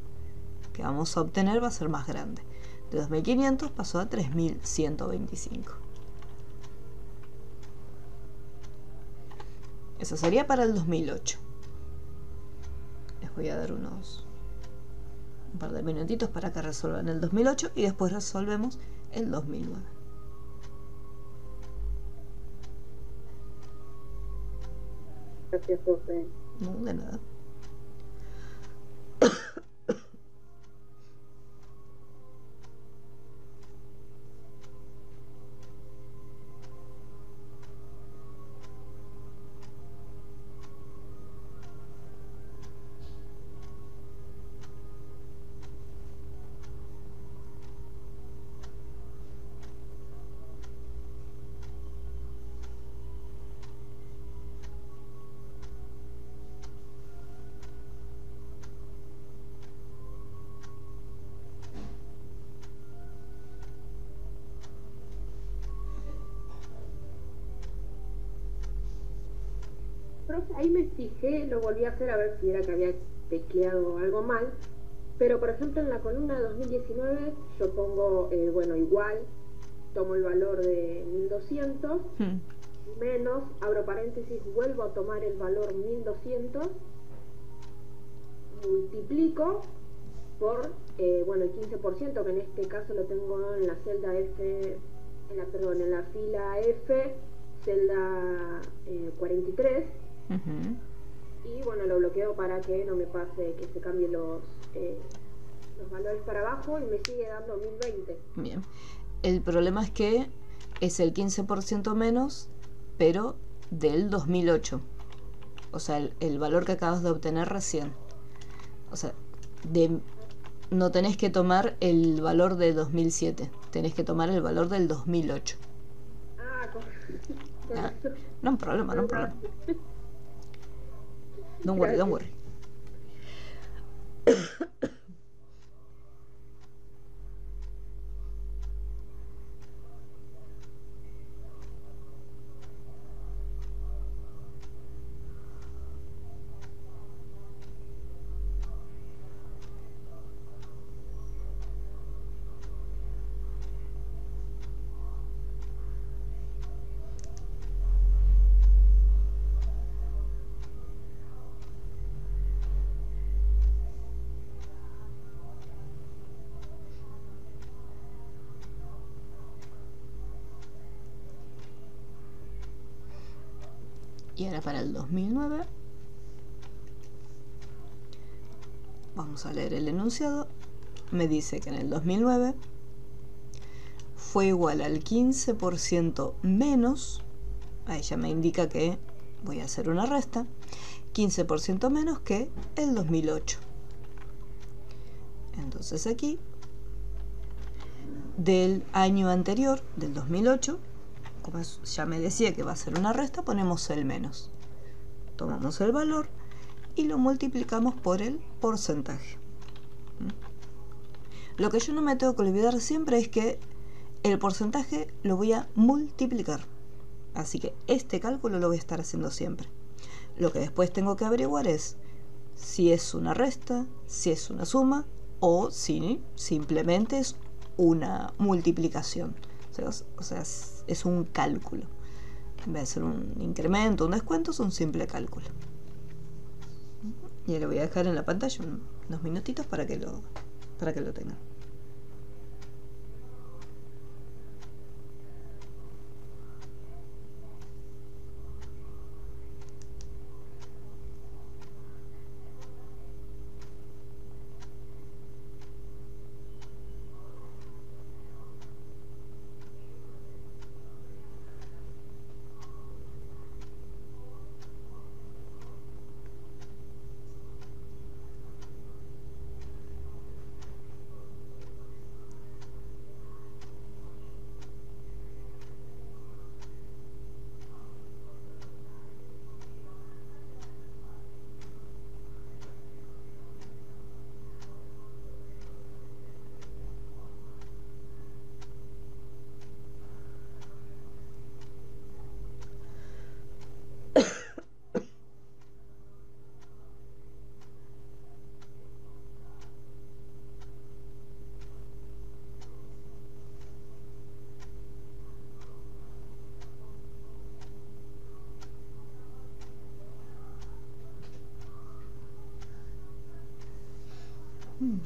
que vamos a obtener va a ser más grande. De 2500 pasó a 3125. Eso sería para el 2008. Les voy a dar un par de minutitos para que resuelvan el 2008 y después resolvemos el 2009. Gracias, profe. No, de nada. Profe, ahí me fijé, lo volví a hacer a ver si era que había tecleado algo mal, pero por ejemplo en la columna de 2019 yo pongo, bueno, igual, tomo el valor de 1200, menos, abro paréntesis, vuelvo a tomar el valor 1200, multiplico por, bueno, el 15%, que en este caso lo tengo en la celda F, en la fila F, celda 43. Y bueno, lo bloqueo para que no me pase que se cambien los valores para abajo y me sigue dando 1020. Bien. El problema es que es el 15% menos, pero del 2008. O sea, el valor que acabas de obtener recién. O sea, no tenés que tomar el valor de 2007, tenés que tomar el valor del 2008. No hay problema, no hay problema. Don't worry, don't worry. Y ahora para el 2009 vamos a leer el enunciado. Me dice que en el 2009 fue igual al 15% menos, ahí ya me indica que voy a hacer una resta, 15% menos que el 2008. Entonces aquí, del año anterior, del 2008, como ya me decía que va a ser una resta, ponemos el menos. Tomamos el valor y lo multiplicamos por el porcentaje. Lo que yo no me tengo que olvidar siempre es que el porcentaje lo voy a multiplicar. Así que este cálculo lo voy a estar haciendo siempre. Lo que después tengo que averiguar es si es una resta, si es una suma o si simplemente es una multiplicación. O sea, es un cálculo. En vez de ser un incremento, un descuento, es un simple cálculo. Y lo voy a dejar en la pantalla unos minutitos para que lo tengan.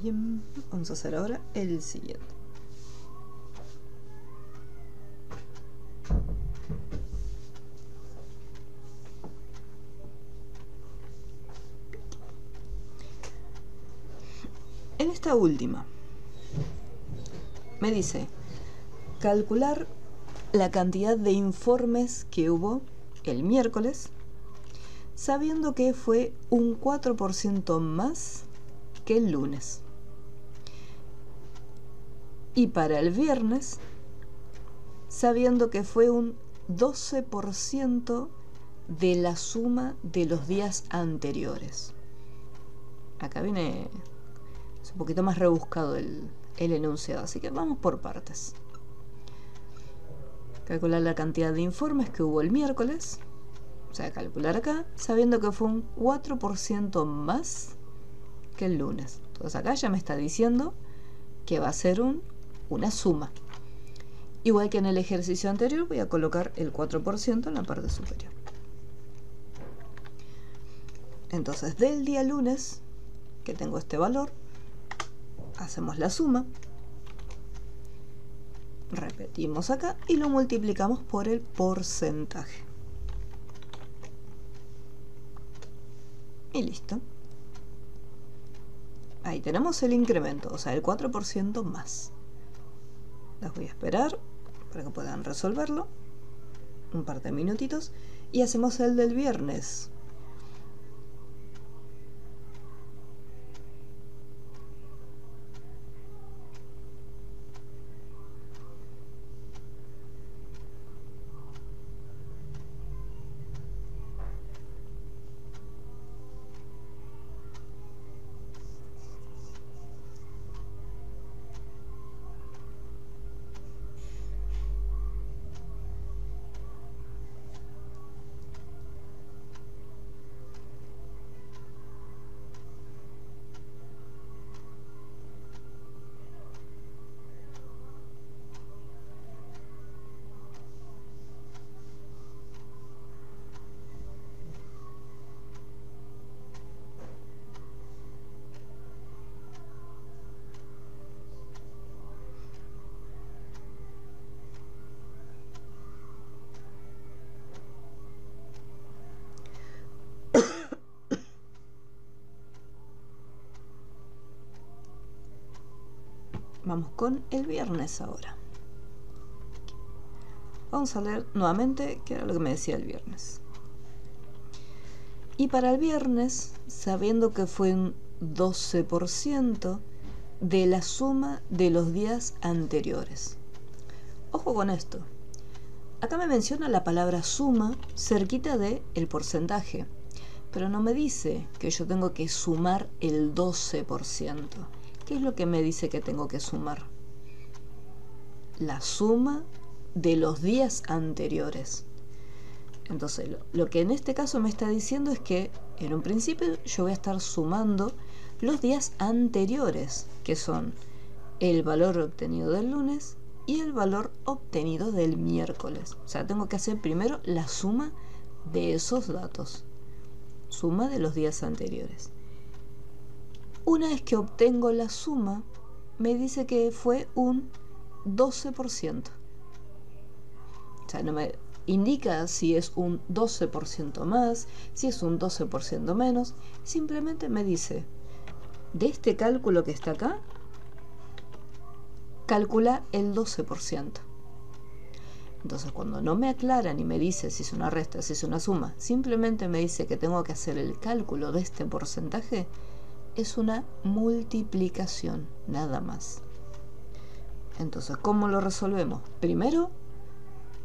Bien, vamos a hacer ahora el siguiente. En esta última me dice calcular la cantidad de informes que hubo el miércoles, sabiendo que fue un 4% más que el lunes. Y para el viernes, sabiendo que fue un 12% de la suma de los días anteriores. Acá viene, es un poquito más rebuscado el enunciado, así que vamos por partes. Calcular la cantidad de informes que hubo el miércoles, o sea, calcular acá, sabiendo que fue un 4% más que el lunes. Entonces acá ya me está diciendo que va a ser una suma. Igual que en el ejercicio anterior, voy a colocar el 4% en la parte superior. Entonces, del día lunes, que tengo este valor, hacemos la suma, repetimos acá y lo multiplicamos por el porcentaje. Y listo. Ahí tenemos el incremento, o sea, el 4% más. Las voy a esperar para que puedan resolverlo. Un par de minutitos. Y hacemos el del viernes. Vamos con el viernes ahora. Vamos a leer nuevamente qué era lo que me decía el viernes. Y para el viernes, sabiendo que fue un 12% de la suma de los días anteriores. Ojo con esto. Acá me menciona la palabra suma cerquita de el porcentaje, pero no me dice que yo tengo que sumar el 12%. ¿Qué es lo que me dice que tengo que sumar? La suma de los días anteriores. Entonces lo que en este caso me está diciendo es que en un principio yo voy a estar sumando los días anteriores, que son el valor obtenido del lunes y el valor obtenido del miércoles. O sea, tengo que hacer primero la suma de esos datos, suma de los días anteriores. Una vez que obtengo la suma, me dice que fue un 12%. O sea, no me indica si es un 12% más, si es un 12% menos. Simplemente me dice, de este cálculo que está acá, calcula el 12%. Entonces, cuando no me aclara ni me dice si es una resta, si es una suma, simplemente me dice que tengo que hacer el cálculo de este porcentaje, es una multiplicación, nada más. Entonces, ¿cómo lo resolvemos? Primero,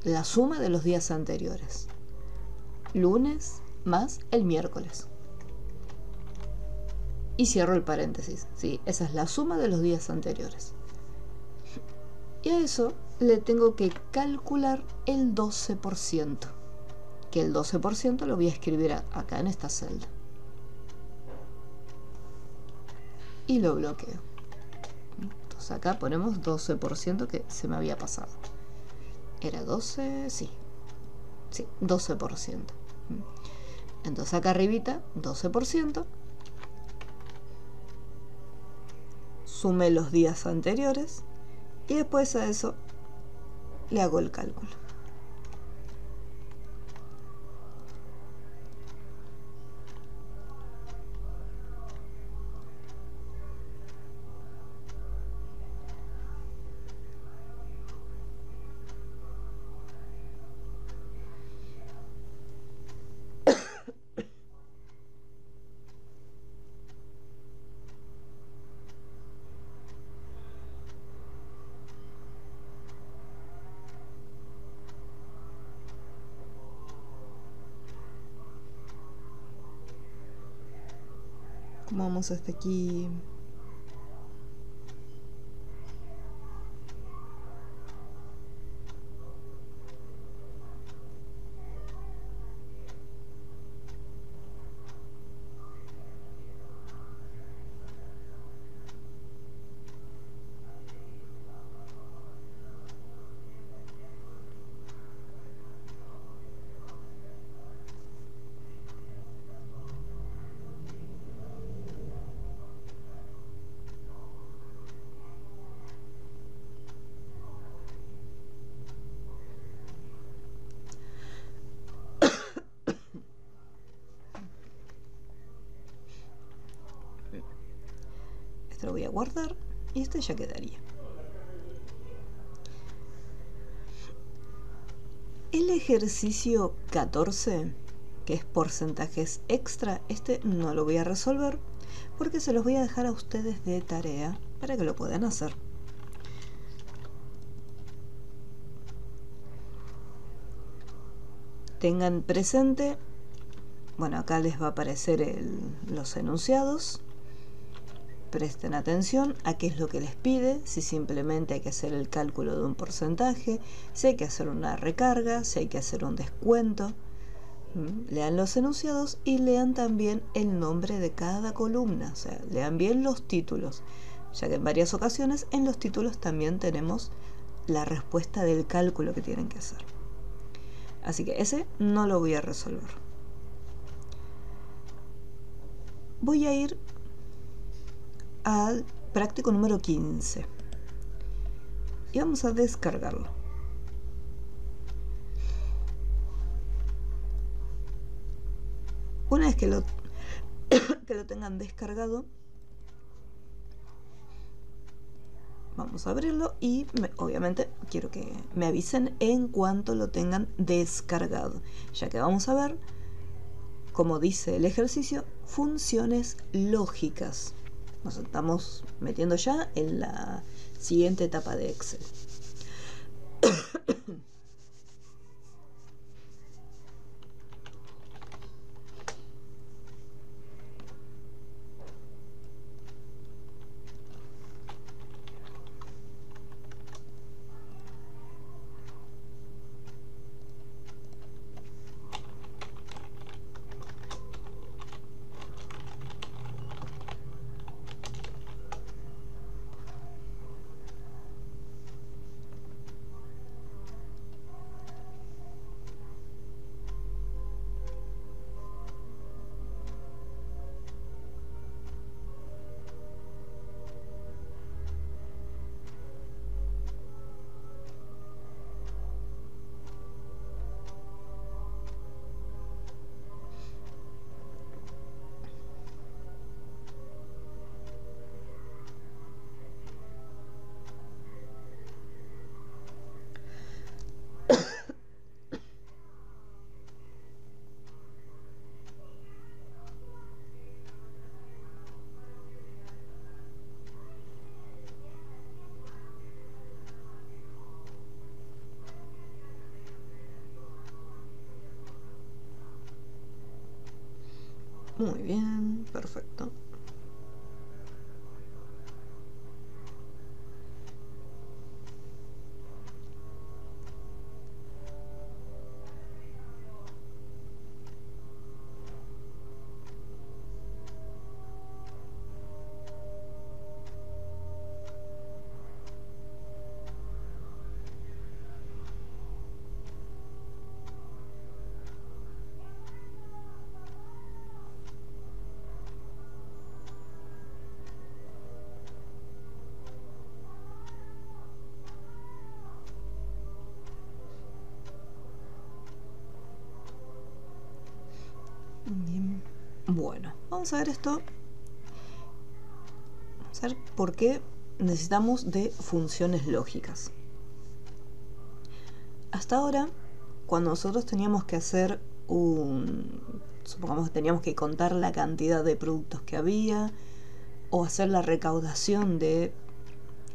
la suma de los días anteriores. Lunes más el miércoles. Y cierro el paréntesis, ¿sí? Esa es la suma de los días anteriores. Y a eso le tengo que calcular el 12%, que el 12% lo voy a escribir acá en esta celda. Y lo bloqueo. Entonces acá ponemos 12%, que se me había pasado. ¿Era 12? Sí. Sí, 12%. Entonces acá arribita, 12%. Sume los días anteriores. Y después a eso le hago el cálculo. ¿Cómo vamos hasta aquí? Esto lo voy a guardar y este ya quedaría. El ejercicio 14, que es porcentajes extra, este no lo voy a resolver porque se los voy a dejar a ustedes de tarea para que lo puedan hacer. Tengan presente, bueno, acá les va a aparecer los enunciados. Presten atención a qué es lo que les pide, si simplemente hay que hacer el cálculo de un porcentaje, si hay que hacer una recarga, si hay que hacer un descuento. Lean los enunciados y lean también el nombre de cada columna, o sea, lean bien los títulos, ya que en varias ocasiones en los títulos también tenemos la respuesta del cálculo que tienen que hacer. Así que ese no lo voy a resolver. Voy a ir al práctico número 15 y vamos a descargarlo. Una vez que lo tengan descargado, vamos a abrirlo y obviamente quiero que me avisen en cuanto lo tengan descargado, ya que vamos a ver, como dice el ejercicio, funciones lógicas. Nos estamos metiendo ya en la siguiente etapa de Excel. Muy bien, perfecto. Bien. Bueno, vamos a ver esto. Vamos a ver por qué necesitamos de funciones lógicas. Hasta ahora, cuando nosotros teníamos que hacer supongamos que teníamos que contar la cantidad de productos que había o hacer la recaudación de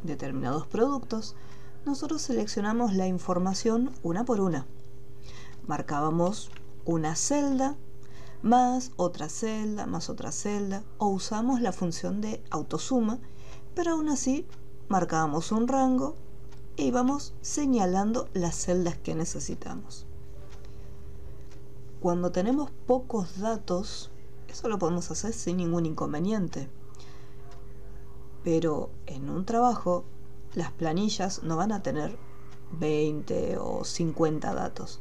determinados productos, nosotros seleccionamos la información una por una. Marcábamos una celda, más otra celda, más otra celda, o usamos la función de autosuma, pero aún así marcábamos un rango e íbamos señalando las celdas que necesitamos. Cuando tenemos pocos datos, eso lo podemos hacer sin ningún inconveniente. Pero en un trabajo, las planillas no van a tener 20 o 50 datos.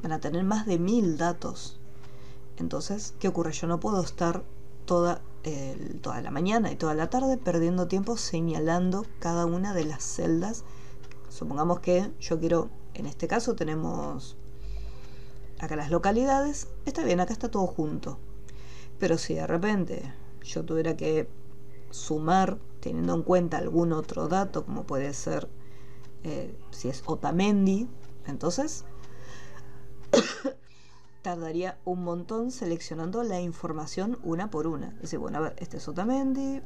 Van a tener más de 1000 datos. Entonces, ¿qué ocurre? Yo no puedo estar toda la mañana y toda la tarde perdiendo tiempo señalando cada una de las celdas. Supongamos que yo quiero, en este caso tenemos acá las localidades, está bien, acá está todo junto. Pero si de repente yo tuviera que sumar teniendo en cuenta algún otro dato, como puede ser si es Otamendi, entonces tardaría un montón seleccionando la información una por una. Es decir, bueno, a ver, este es Otamendi,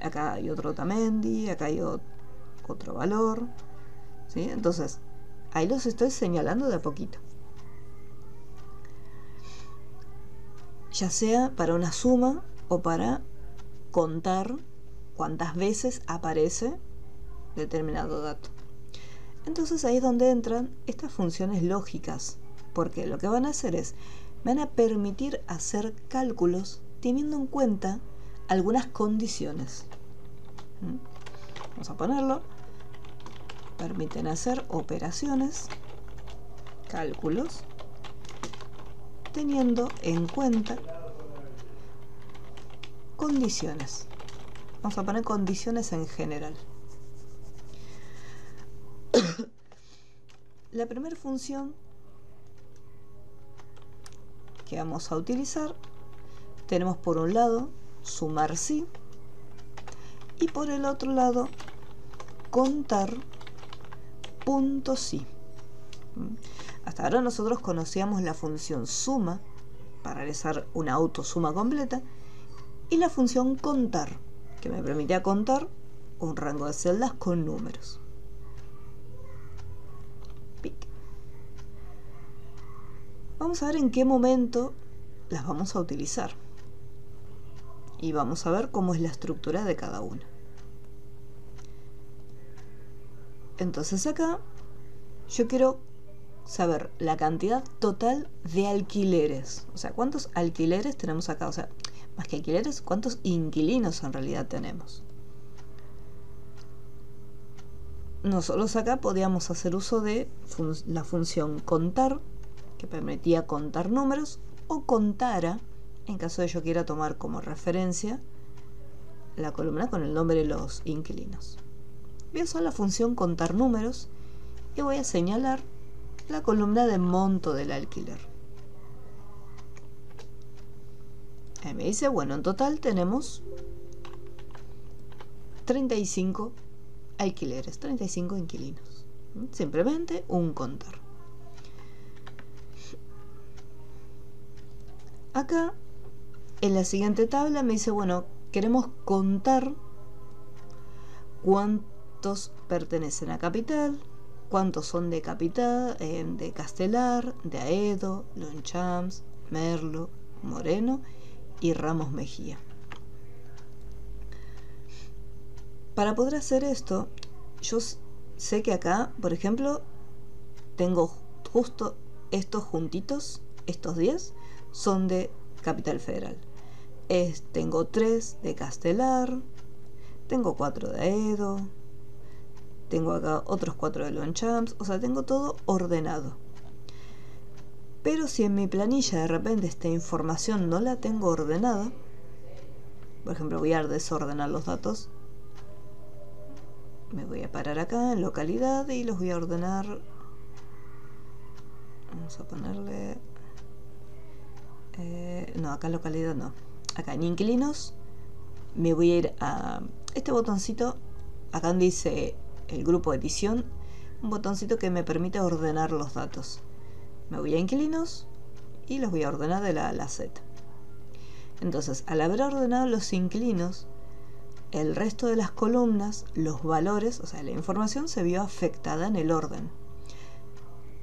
acá hay otro Otamendi, acá hay otro valor, ¿sí? Entonces, ahí los estoy señalando de a poquito. Ya sea para una suma o para contar cuántas veces aparece determinado dato. Entonces ahí es donde entran estas funciones lógicas, porque lo que van a hacer es, van a permitir hacer cálculos teniendo en cuenta algunas condiciones. Vamos a ponerlo. Permiten hacer operaciones, cálculos, teniendo en cuenta condiciones. Vamos a poner condiciones en general. La primera función que vamos a utilizar, tenemos por un lado sumar sí y por el otro lado contar punto sí. Hasta ahora nosotros conocíamos la función suma para realizar una autosuma completa y la función contar, que me permitía contar un rango de celdas con números. Vamos a ver en qué momento las vamos a utilizar y vamos a ver cómo es la estructura de cada una. Entonces acá yo quiero saber la cantidad total de alquileres, o sea, cuántos alquileres tenemos acá, o sea, más que alquileres, cuántos inquilinos en realidad tenemos. Nosotros acá podíamos hacer uso de la función contar, que permitía contar números, o contara, en caso de yo quiera tomar como referencia la columna con el nombre de los inquilinos. Voy a usar la función contar números y voy a señalar la columna de monto del alquiler. Ahí me dice, bueno, en total tenemos 35 alquileres, 35 inquilinos. Simplemente un contar. Acá, en la siguiente tabla me dice, bueno, queremos contar cuántos pertenecen a Capital, cuántos son de Capital, de Castelar, de Aedo, Longchamps, Merlo, Moreno y Ramos Mejía. Para poder hacer esto, yo sé que acá, por ejemplo, tengo justo estos juntitos, estos 10, son de Capital Federal. Tengo 3 de Castelar, tengo 4 de Aedo, tengo acá otros 4 de Longchamps, o sea, tengo todo ordenado. Pero si en mi planilla de repente esta información no la tengo ordenada, por ejemplo voy a desordenar los datos, me voy a parar acá en localidad y los voy a ordenar. Vamos a ponerle... no, acá localidad no. Acá en inquilinos me voy a ir a este botoncito, acá donde dice el grupo de edición, un botoncito que me permite ordenar los datos. Me voy a inquilinos y los voy a ordenar de la A a la Z. Entonces, al haber ordenado los inquilinos, el resto de las columnas, los valores, o sea, la información se vio afectada en el orden.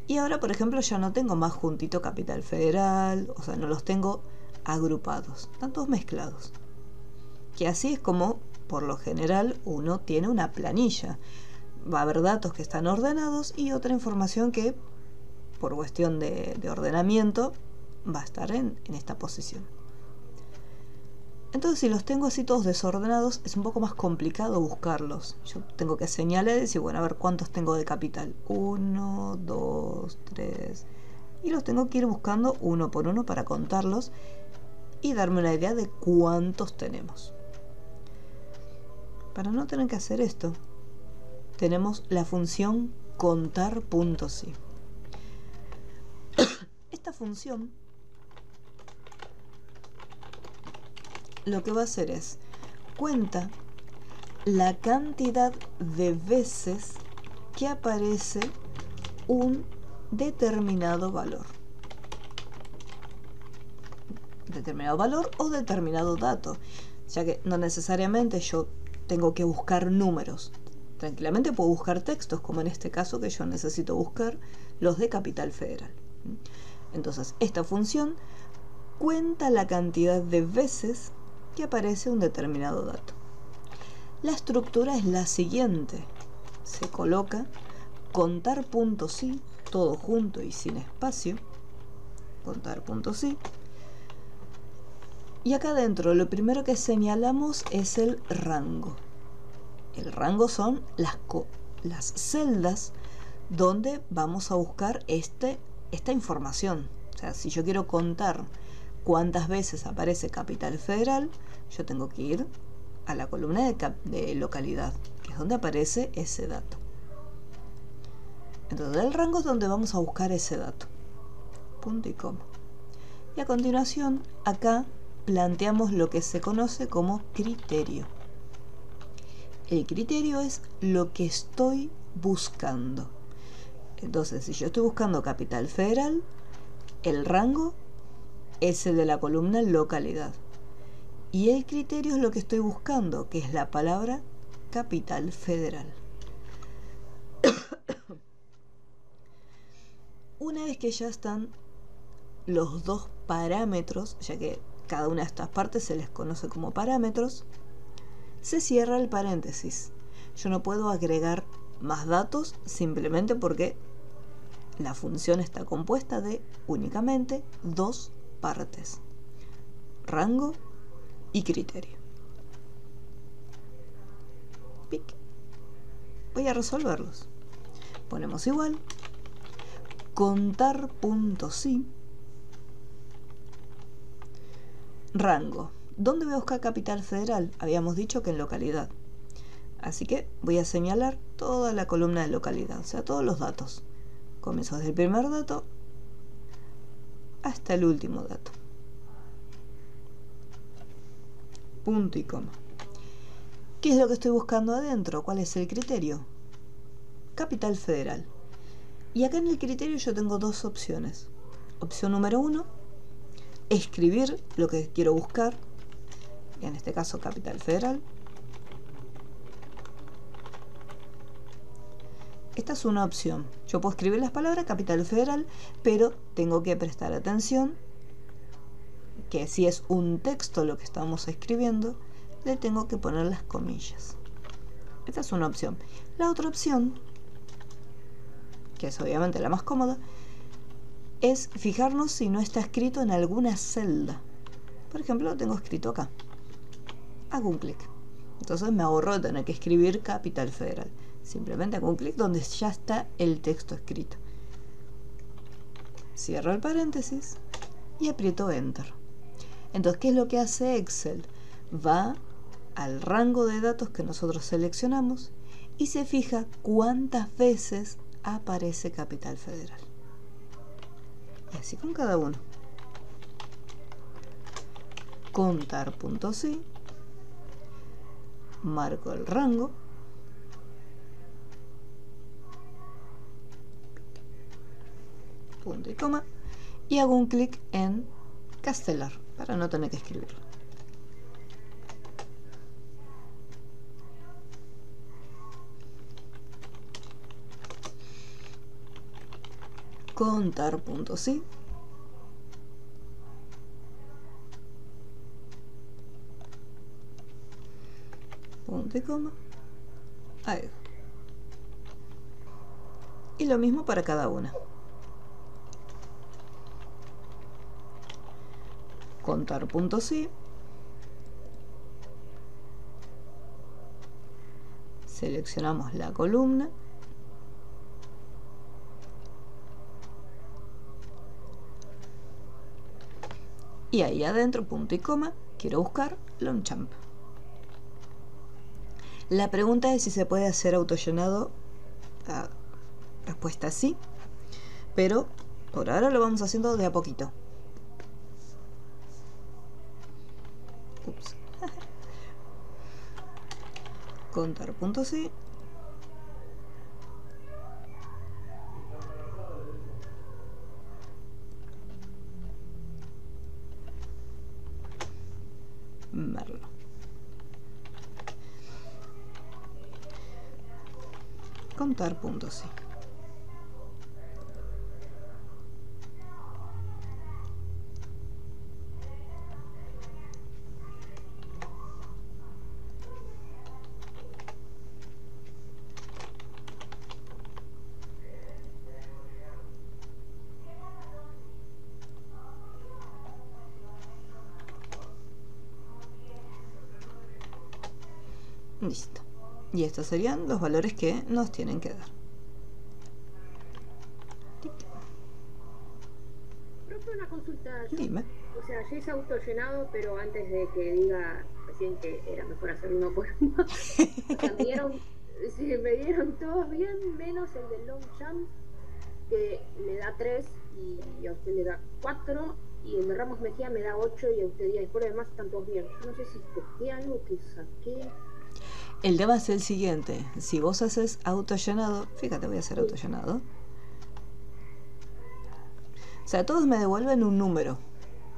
Y ahora, por ejemplo, ya no tengo más juntito Capital Federal, o sea, no los tengo agrupados, están todos mezclados. Que así es como, por lo general, uno tiene una planilla. Va a haber datos que están ordenados y otra información que, por cuestión de ordenamiento, va a estar en esta posición. Entonces, si los tengo así todos desordenados, es un poco más complicado buscarlos. Yo tengo que señalar y decir, bueno, a ver cuántos tengo de capital. 1, 2, 3. Y los tengo que ir buscando uno por uno para contarlos y darme una idea de cuántos tenemos. Para no tener que hacer esto, tenemos la función contar.si. Esta función lo que va a hacer es cuenta la cantidad de veces que aparece un determinado valor. Determinado valor o determinado dato, ya que no necesariamente yo tengo que buscar números. Tranquilamente puedo buscar textos, como en este caso que yo necesito buscar los de Capital Federal. Entonces, esta función cuenta la cantidad de veces que aparece un determinado dato. La estructura es la siguiente. Se coloca contar.si, todo junto y sin espacio. Contar.si. Y acá adentro lo primero que señalamos es el rango. El rango son las celdas donde vamos a buscar esta información. O sea, si yo quiero contar cuántas veces aparece Capital Federal, yo tengo que ir a la columna de localidad, que es donde aparece ese dato. Entonces, el rango es donde vamos a buscar ese dato. Punto y coma. Y a continuación, acá planteamos lo que se conoce como criterio. El criterio es lo que estoy buscando. Entonces, si yo estoy buscando Capital Federal, el rango es el de la columna localidad. Y el criterio es lo que estoy buscando, que es la palabra Capital Federal. Una vez que ya están los dos parámetros, ya que cada una de estas partes se les conoce como parámetros, se cierra el paréntesis. Yo no puedo agregar más datos simplemente porque la función está compuesta de únicamente dos partes: rango y criterio. Pic. Voy a resolverlos. Ponemos igual contar.si rango. ¿Dónde voy a buscar Capital Federal? Habíamos dicho que en localidad. Así que voy a señalar toda la columna de localidad, o sea, todos los datos. Comienzo desde el primer dato hasta el último dato. Punto y coma. ¿Qué es lo que estoy buscando adentro? ¿Cuál es el criterio? Capital Federal. Y acá en el criterio yo tengo dos opciones. Opción número 1, escribir lo que quiero buscar, en este caso Capital Federal. Esta es una opción. Yo puedo escribir las palabras Capital Federal, pero tengo que prestar atención que si es un texto lo que estamos escribiendo, le tengo que poner las comillas. Esta es una opción. La otra opción, que es obviamente la más cómoda, es fijarnos si no está escrito en alguna celda. Por ejemplo, lo tengo escrito acá. Hago un clic. Entonces me ahorro de tener que escribir Capital Federal. Simplemente hago un clic donde ya está el texto escrito. Cierro el paréntesis y aprieto Enter. Entonces, ¿qué es lo que hace Excel? Va al rango de datos que nosotros seleccionamos y se fija cuántas veces aparece Capital Federal. Y así con cada uno. Contar.sí. Marco el rango. Punto y coma. Y hago un clic en Castelar para no tener que escribirlo. Contar.sí. Punto y coma. Ahí. Y lo mismo para cada una. Contar.sí. Seleccionamos la columna. Y ahí adentro, punto y coma, quiero buscar Longchamp. La pregunta es si se puede hacer autollenado. La respuesta es sí, pero por ahora lo vamos haciendo de a poquito. Ups. Contar.sí. Merlo. Contar.sí. Listo. Y estos serían los valores que nos tienen que dar. Profe, una consulta. Dime. O sea, ya hice autollenado, pero antes de que diga recién que era mejor hacer uno por uno. O sea, me dieron todos bien, menos el de Longchamp, que me da 3 y a usted le da 4, y el de Ramos Mejía me da 8 y a usted 10. Por lo demás están todos bien. Yo no sé si toqué algo que saqué. El tema es el siguiente. Si vos haces autollenado, fíjate, voy a hacer autollenado. O sea, todos me devuelven un número.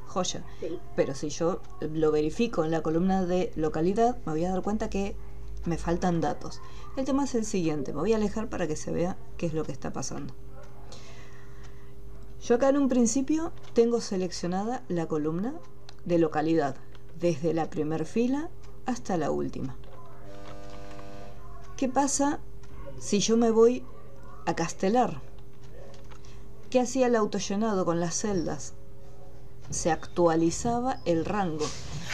Joya. Sí. Pero si yo lo verifico en la columna de localidad, me voy a dar cuenta que me faltan datos. El tema es el siguiente. Me voy a alejar para que se vea qué es lo que está pasando. Yo acá en un principio tengo seleccionada la columna de localidad, desde la primera fila hasta la última. ¿Qué pasa si yo me voy a Castelar? ¿Qué hacía el autollenado con las celdas? Se actualizaba el rango.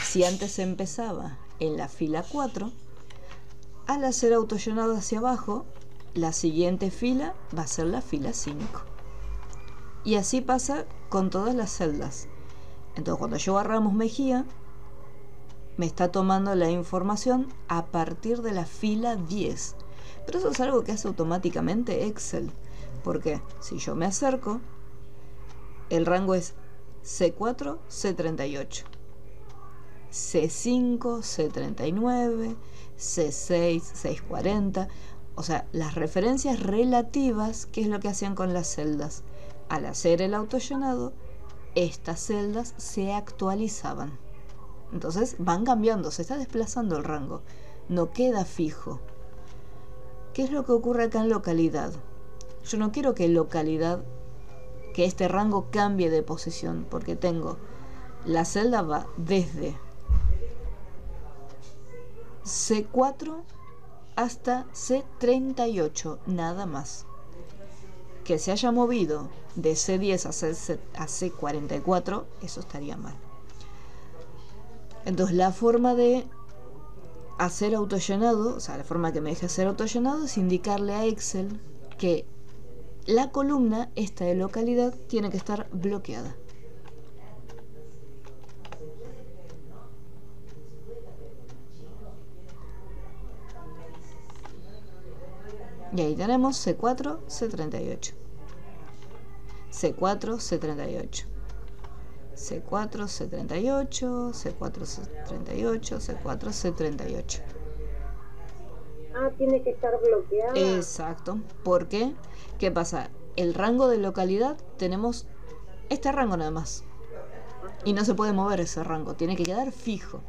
Si antes empezaba en la fila 4, al hacer autollenado hacia abajo, la siguiente fila va a ser la fila 5. Y así pasa con todas las celdas. Entonces, cuando yo a Ramos Mejía, me está tomando la información a partir de la fila 10. Pero eso es algo que hace automáticamente Excel. Porque si yo me acerco, el rango es C4, C38, C5, C39, C6, 640. O sea, las referencias relativas, ¿qué es lo que hacían con las celdas? Al hacer el autollenado, estas celdas se actualizaban. Entonces van cambiando, se está desplazando el rango, no queda fijo. ¿Qué es lo que ocurre acá en localidad? Yo no quiero que este rango cambie de posición, porque tengo La celda va desde C4 hasta C38, nada más. Que se haya movido de C10 a C44, eso estaría mal. Entonces la forma de hacer autollenado, o sea, la forma que me deje hacer autollenado es indicarle a Excel que la columna esta de localidad tiene que estar bloqueada. Y ahí tenemos C4, C38. C4, C38. C4, C38, C4, C38, C4, C38. Ah, tiene que estar bloqueada. Exacto. ¿Por qué? ¿Qué pasa? El rango de localidad tenemos este rango nada más. Y no se puede mover ese rango, tiene que quedar fijo.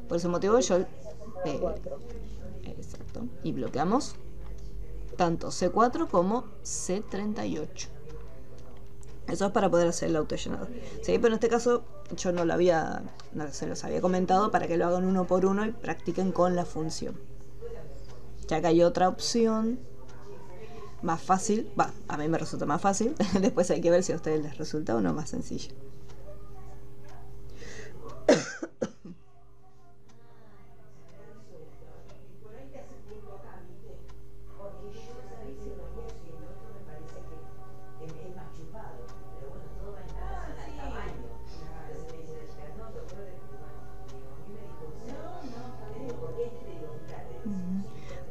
Por ese motivo yo... exacto. Y bloqueamos tanto C4 como C38. Eso es para poder hacer el autollenado. Sí, pero en este caso yo no se los había comentado para que lo hagan uno por uno y practiquen con la función. Ya que hay otra opción más fácil, a mí me resulta más fácil, después hay que ver si a ustedes les resulta o no más sencillo.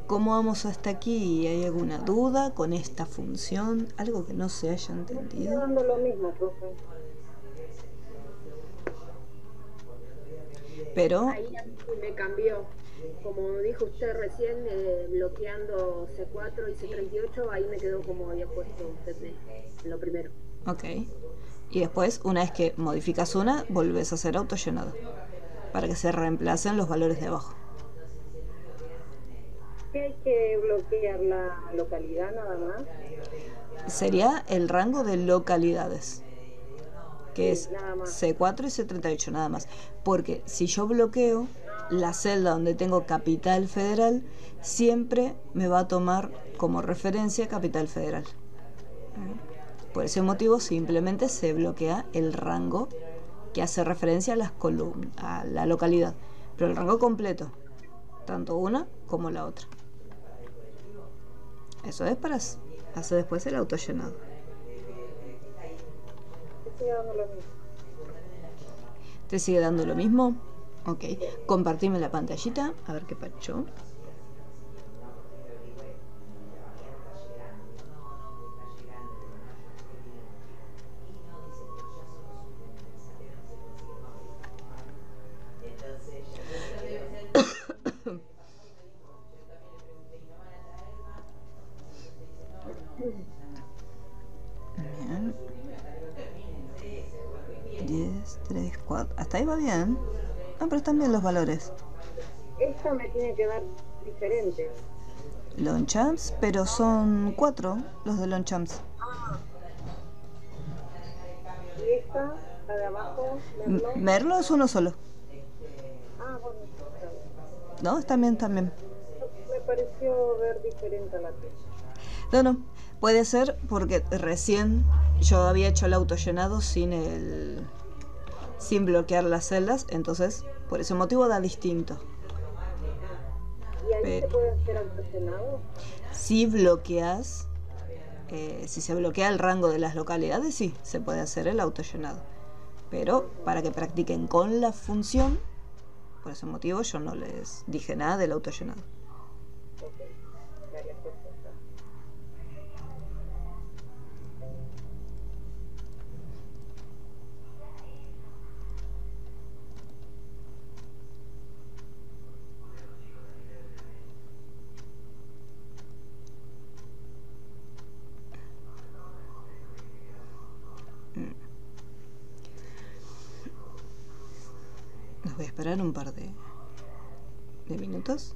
¿Cómo vamos hasta aquí? ¿Hay alguna duda con esta función? ¿Algo que no se haya entendido? Estoy dando lo mismo, profe. Pero... ahí me cambió. Como dijo usted recién, bloqueando C4 y C38, ahí me quedó como había puesto usted en lo primero. Ok. Y después, una vez que modificas una, volvés a hacer autollenado. Para que se reemplacen los valores de abajo. ¿Qué hay que bloquear? ¿La localidad nada más? Sería el rango de localidades, que Sí, es nada más. C4 y C38 nada más. Porque si yo bloqueo la celda donde tengo Capital Federal, siempre me va a tomar como referencia Capital Federal. Por ese motivo simplemente se bloquea el rango que hace referencia a las columnas, a la localidad, pero el rango completo, tanto una como la otra. Eso es para hacer después el autollenado. ¿Te sigue dando lo mismo? Ok. Compartime la pantallita, a ver qué pacho. Bien. 10, 3, 4. Hasta ahí va bien. Ah, pero están bien los valores. Esta me tiene que dar diferente. Longchamps, pero son 4 los de Longchamps. Y esta, la de abajo, Merlo. Merlo es uno solo. Ah, bueno, No, está bien, también. me pareció ver diferente a la que. No, puede ser porque recién yo había hecho el autollenado sin bloquear las celdas, entonces por ese motivo da distinto. ¿Y ahí se puede hacer autollenado? Si bloqueas, si se bloquea el rango de las localidades, sí, se puede hacer el autollenado. Pero para que practiquen con la función, por ese motivo yo no les dije nada del autollenado. Okay. Los voy a esperar un par de minutos.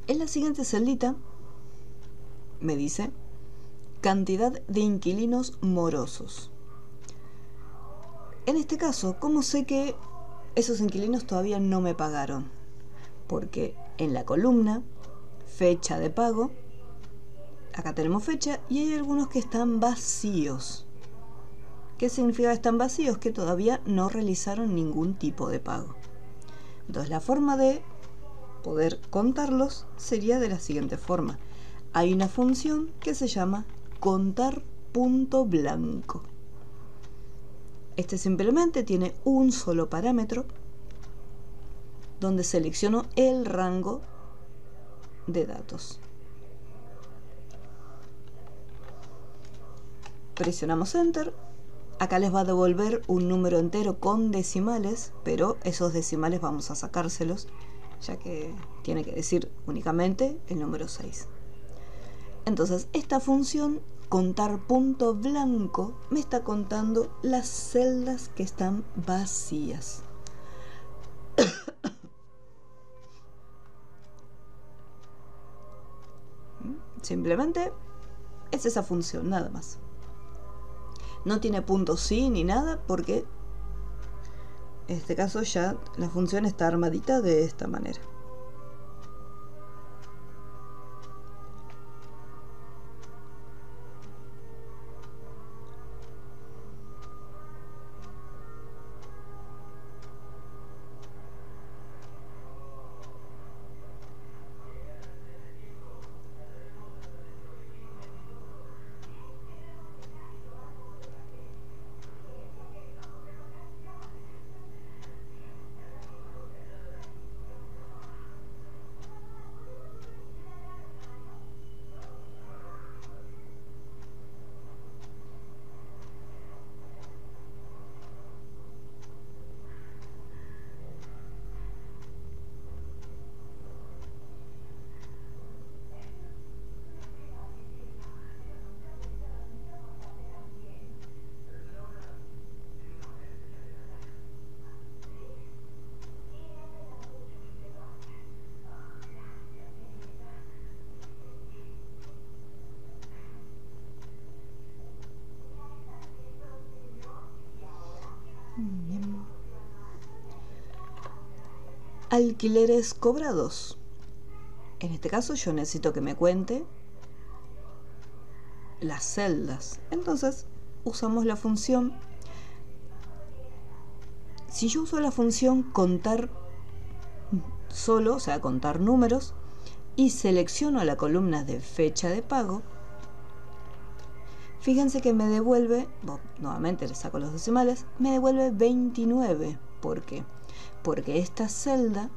En la siguiente celdita me dice cantidad de inquilinos morosos. En este caso, ¿cómo sé que esos inquilinos todavía no me pagaron? Porque en la columna fecha de pago, acá tenemos fecha y hay algunos que están vacíos. ¿Qué significa que están vacíos? Que todavía no realizaron ningún tipo de pago. Entonces la forma de poder contarlos sería de la siguiente forma. Hay una función que se llama contar punto blanco. Este simplemente tiene un solo parámetro donde selecciono el rango de datos. Presionamos Enter. Acá les va a devolver un número entero con decimales, pero esos decimales vamos a sacárselos, ya que tiene que decir únicamente el número 6. Entonces, esta función, contar punto blanco, me está contando las celdas que están vacías. Simplemente es esa función, nada más. No tiene punto sí ni nada porque en este caso ya la función está armadita de esta manera. Bien. Alquileres cobrados. En este caso yo necesito que me cuente las celdas. Entonces usamos la función. Si yo uso la función contar solo, o sea, contar números, y selecciono la columna de fecha de pago, fíjense que me devuelve, nuevamente le saco los decimales, me devuelve 29. ¿Por qué? Porque esta celda,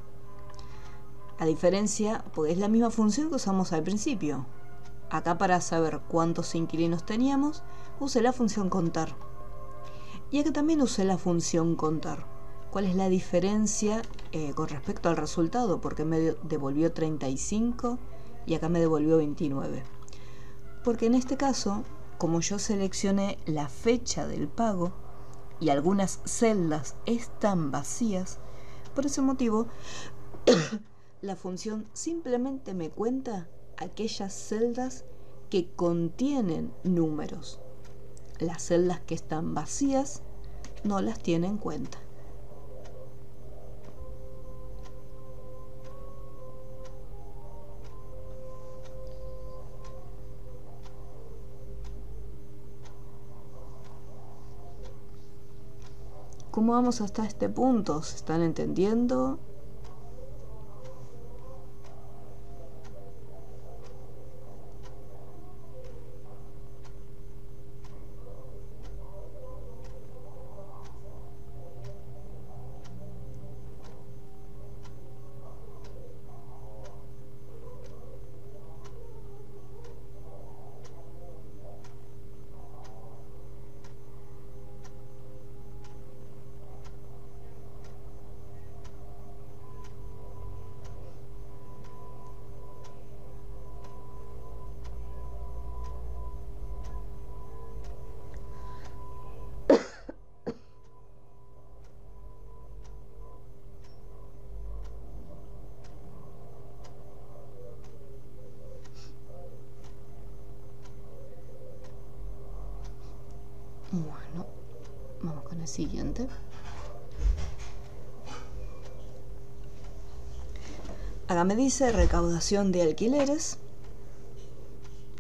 a diferencia, porque es la misma función que usamos al principio. Acá para saber cuántos inquilinos teníamos, usé la función contar. Y acá también usé la función contar. ¿Cuál es la diferencia con respecto al resultado? Porque me devolvió 35 y acá me devolvió 29. Porque en este caso, como yo seleccioné la fecha del pago y algunas celdas están vacías, por ese motivo la función simplemente me cuenta aquellas celdas que contienen números. Las celdas que están vacías no las tiene en cuenta. ¿Cómo vamos hasta este punto? ¿Se están entendiendo? con el siguiente. Acá me dice recaudación de alquileres,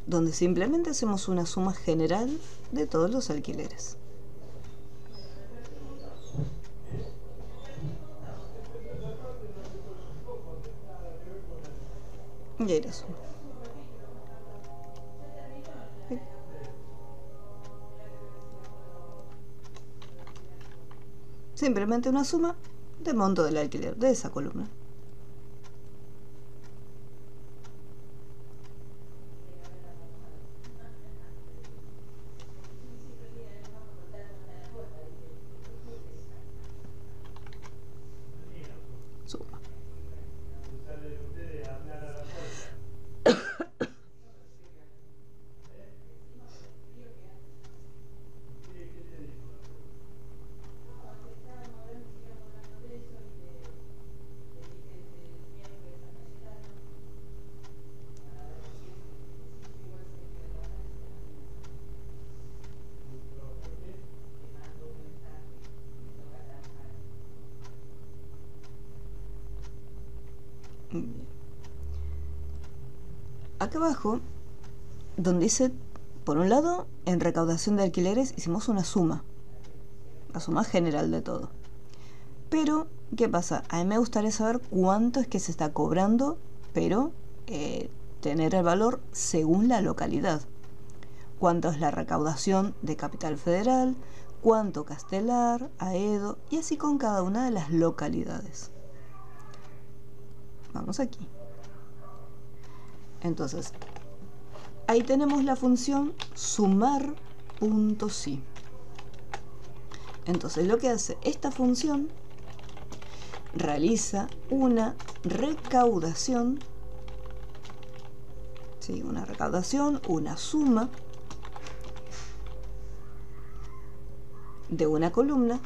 donde simplemente hacemos una suma general de todos los alquileres. Y ahí la suma. Simplemente una suma de monto del alquiler de esa columna. Suma. Acá abajo, donde dice, por un lado, en recaudación de alquileres hicimos una suma, la suma general de todo. Pero, ¿qué pasa? A mí me gustaría saber cuánto es que se está cobrando, pero tener el valor según la localidad. Cuánto es la recaudación de Capital Federal, cuánto Castelar, Aedo, y así con cada una de las localidades. Vamos aquí. Entonces, ahí tenemos la función sumar.si. Entonces, lo que hace esta función, realiza una recaudación, ¿sí? Una recaudación, una suma de una columna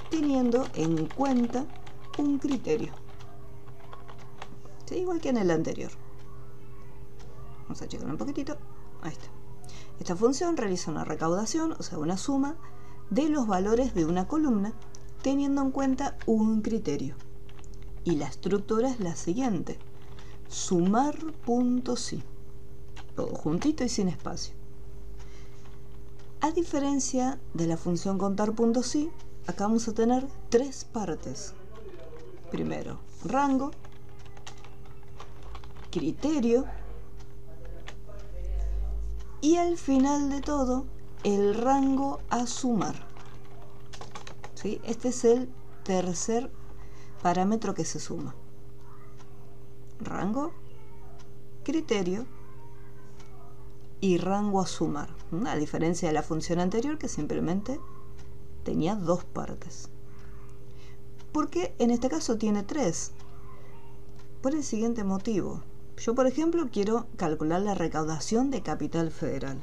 teniendo en cuenta un criterio, ¿sí? Igual que en el anterior. Vamos a checar un poquitito. Ahí está. Esta función realiza una recaudación, o sea, una suma de los valores de una columna teniendo en cuenta un criterio. Y la estructura es la siguiente: sumar.si. Todo juntito y sin espacio. A diferencia de la función contar.si, acá vamos a tener tres partes. Primero, rango, criterio y al final de todo, el rango a sumar. ¿Sí? Este es el tercer parámetro que se suma. Rango, criterio y rango a sumar. A diferencia de la función anterior, que simplemente tenía dos partes. ¿Por qué en este caso tiene tres? Por el siguiente motivo. Yo, por ejemplo, quiero calcular la recaudación de Capital Federal.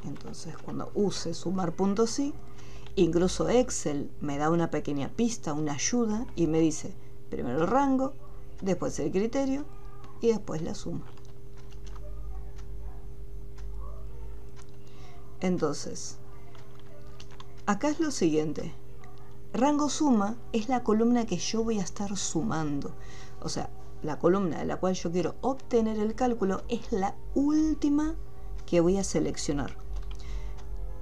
Entonces, cuando use sumar.si, incluso Excel me da una pequeña pista, una ayuda, y me dice primero el rango, después el criterio y después la suma. Entonces, acá es lo siguiente. Rango suma es la columna que yo voy a estar sumando. O sea, la columna de la cual yo quiero obtener el cálculo es la última que voy a seleccionar.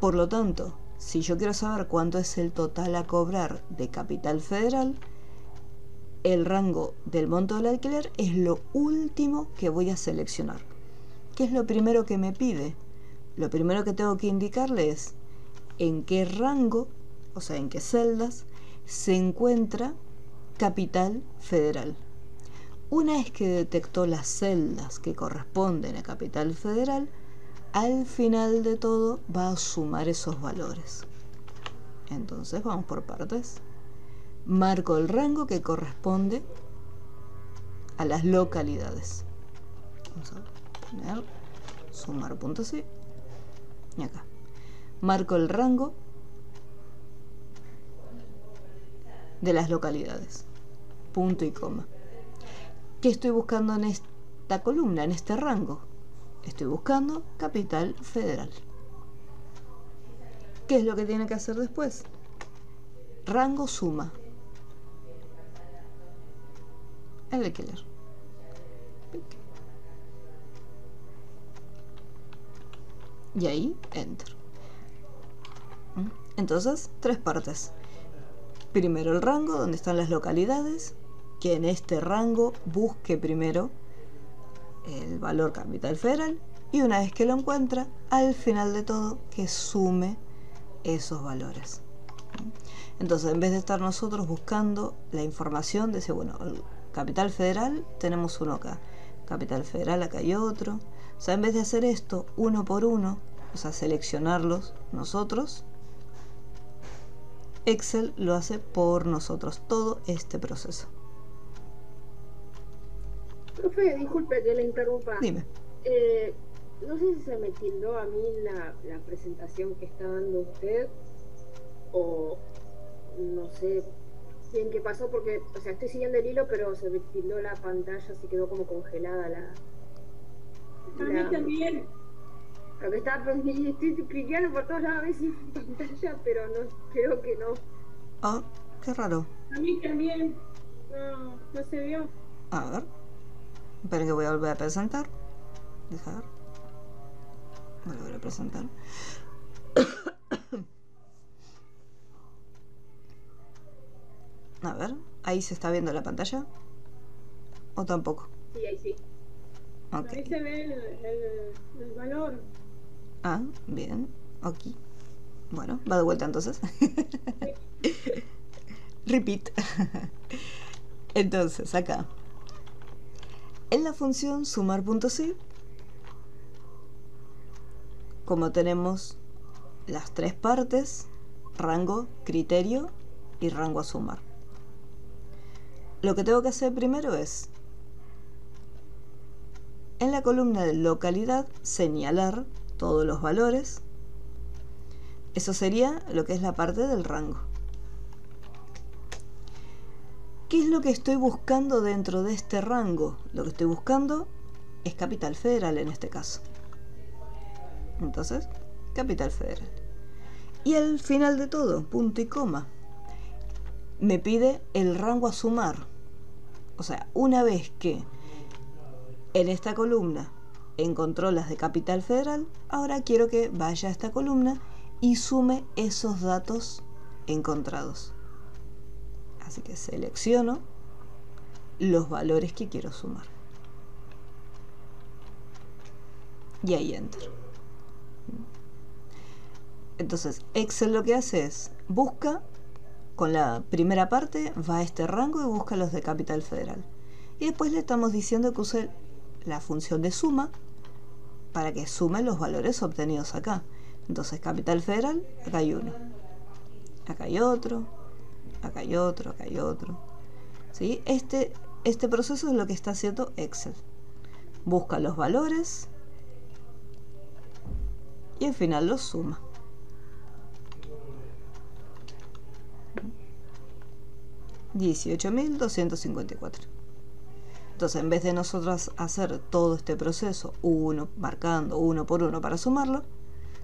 Por lo tanto, si yo quiero saber cuánto es el total a cobrar de Capital Federal, el rango del monto del alquiler es lo último que voy a seleccionar. ¿Qué es lo primero que me pide? Lo primero que tengo que indicarle es en qué rango, o sea, en qué celdas, se encuentra Capital Federal. Una vez que detectó las celdas que corresponden a Capital Federal, al final de todo va a sumar esos valores. Entonces vamos por partes. Marco el rango que corresponde a las localidades. Vamos a poner sumar.si y acá. Marco el rango de las localidades. Punto y coma. ¿Qué estoy buscando en esta columna, en este rango? Estoy buscando Capital Federal. ¿Qué es lo que tiene que hacer después? Rango suma. El alquiler. Y ahí, Enter. Entonces, 3 partes. Primero el rango, donde están las localidades, que en este rango busque primero el valor Capital Federal, y una vez que lo encuentra, al final de todo, que sume esos valores. Entonces, en vez de estar nosotros buscando la información, de decir, bueno, el Capital Federal tenemos uno acá, Capital Federal acá hay otro. O sea, en vez de hacer esto uno por uno, o sea, seleccionarlos nosotros, Excel lo hace por nosotros, todo este proceso. Profe, disculpe que le interrumpa. Dime. No sé si se me tildó a mí la presentación que está dando usted, o no sé bien qué pasó, porque, o sea, estoy siguiendo el hilo, pero se me tildó la pantalla, así quedó como congelada A mí también. Lo que estaba, estoy cliqueando por todos lados a ver si pantalla, pero no, creo que no. Ah, qué raro. A mí también. No se vio. A ver. Esperen que voy a volver a presentar. Deja ver. Voy a volver a presentar. A ver, ¿ahí se está viendo la pantalla? ¿O tampoco? Sí, ahí sí. Okay. Ahí se ve el valor. Ah, bien. Aquí. Bueno, va de vuelta entonces. Repeat. Entonces, acá. En la función sumar.si, como tenemos las 3 partes, rango, criterio y rango a sumar. Lo que tengo que hacer primero es, en la columna de localidad, señalar todos los valores. Eso sería lo que es la parte del rango. ¿Qué es lo que estoy buscando dentro de este rango? Lo que estoy buscando es Capital Federal en este caso. Entonces, Capital Federal. Y al final de todo, punto y coma, me pide el rango a sumar. O sea, una vez que en esta columna encontró las de Capital Federal, ahora quiero que vaya a esta columna y sume esos datos encontrados. Así que selecciono los valores que quiero sumar. Y ahí Enter. Entonces, Excel lo que hace es, busca, con la primera parte, va a este rango y busca los de Capital Federal. Y después le estamos diciendo que use la función de suma para que sume los valores obtenidos acá. Entonces, Capital Federal, acá hay uno. Acá hay otro. Acá hay otro, acá hay otro. ¿Sí? Este proceso es lo que está haciendo Excel. Busca los valores y al final los suma. $18.254. Entonces, en vez de nosotros hacer todo este proceso, marcando uno por uno para sumarlo,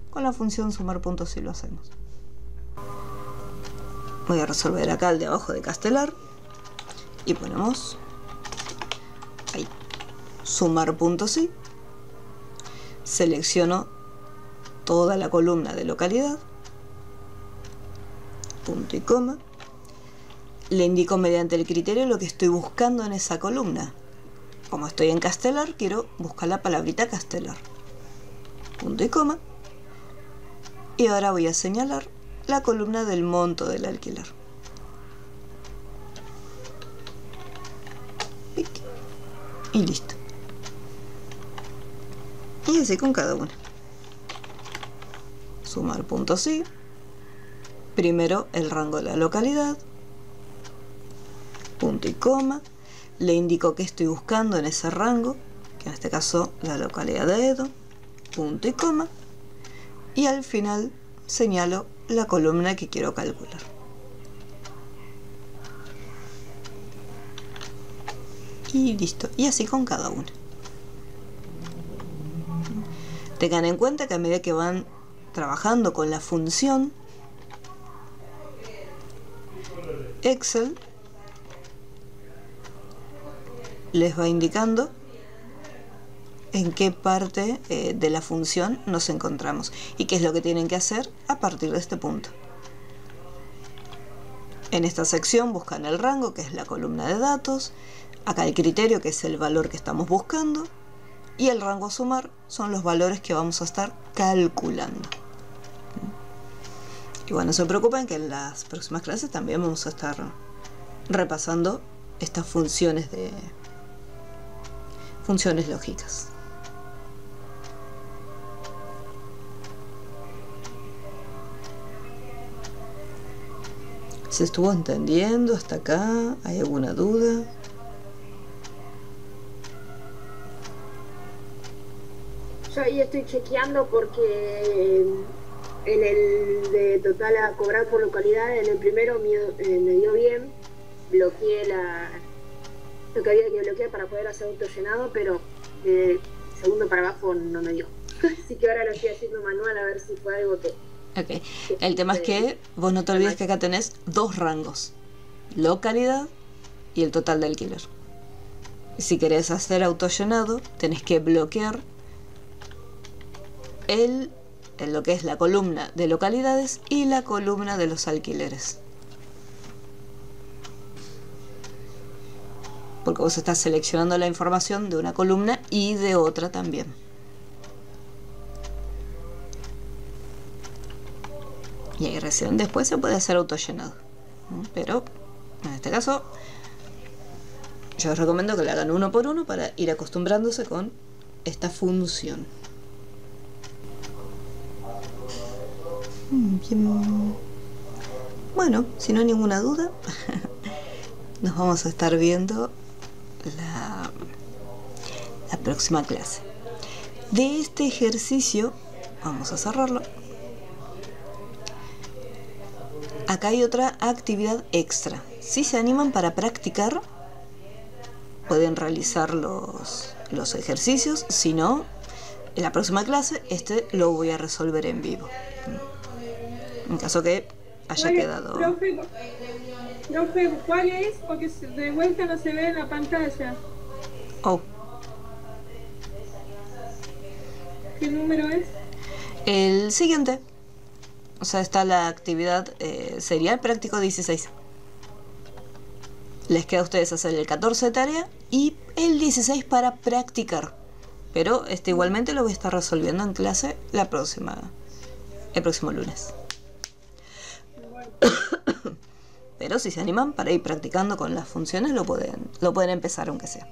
con la función sumar.si lo hacemos. Voy a resolver acá el de abajo de Castelar y ponemos ahí sumar.si, selecciono toda la columna de localidad, punto y coma, le indico mediante el criterio lo que estoy buscando en esa columna. Como estoy en Castelar, quiero buscar la palabrita Castelar, punto y coma, y ahora voy a señalar la columna del monto del alquiler. Y listo. Y así con cada una. Sumar.si, primero el rango de la localidad, punto y coma, le indico que estoy buscando en ese rango, que en este caso la localidad de Edo, punto y coma, y al final señalo la columna que quiero calcular. Y listo. Y así con cada una. Tengan en cuenta que a medida que van trabajando con la función, Excel les va indicando en qué parte de la función nos encontramos y qué es lo que tienen que hacer a partir de este punto. En esta sección buscan el rango, que es la columna de datos, acá el criterio, que es el valor que estamos buscando, y el rango a sumar son los valores que vamos a estar calculando. Y bueno, no se preocupen que en las próximas clases también vamos a estar repasando estas funciones lógicas. ¿Se estuvo entendiendo hasta acá? ¿Hay alguna duda? Yo ahí estoy chequeando porque en el de total a cobrar por localidad, en el primero me dio bien, bloqueé lo que había que bloquear para poder hacer autollenado, pero de segundo para abajo no me dio. Así que ahora lo estoy haciendo manual a ver si fue algo que... Ok, el tema es que vos no te olvides que acá tenés dos rangos, localidad y el total de alquiler. Si querés hacer autollenado, tenés que bloquear lo que es la columna de localidades y la columna de los alquileres. Porque vos estás seleccionando la información de una columna y de otra también. Y ahí recién después se puede hacer autollenado. Pero en este caso yo os recomiendo que lo hagan uno por uno para ir acostumbrándose con esta función. Bien. Bueno, si no hay ninguna duda, nos vamos a estar viendo la próxima clase. De este ejercicio, vamos a cerrarlo. Acá hay otra actividad extra. Si se animan para practicar, pueden realizar los ejercicios. Si no, en la próxima clase lo voy a resolver en vivo. En caso que haya quedado... Profe, ¿cuál es? Porque de vuelta no se ve en la pantalla. Oh. ¿Qué número es? El siguiente. O sea, está la actividad serial práctico 16. Les queda a ustedes hacer el 14 de tarea y el 16 para practicar. Pero igualmente lo voy a estar resolviendo en clase el próximo lunes. Pero si se animan para ir practicando con las funciones, lo pueden empezar aunque sea.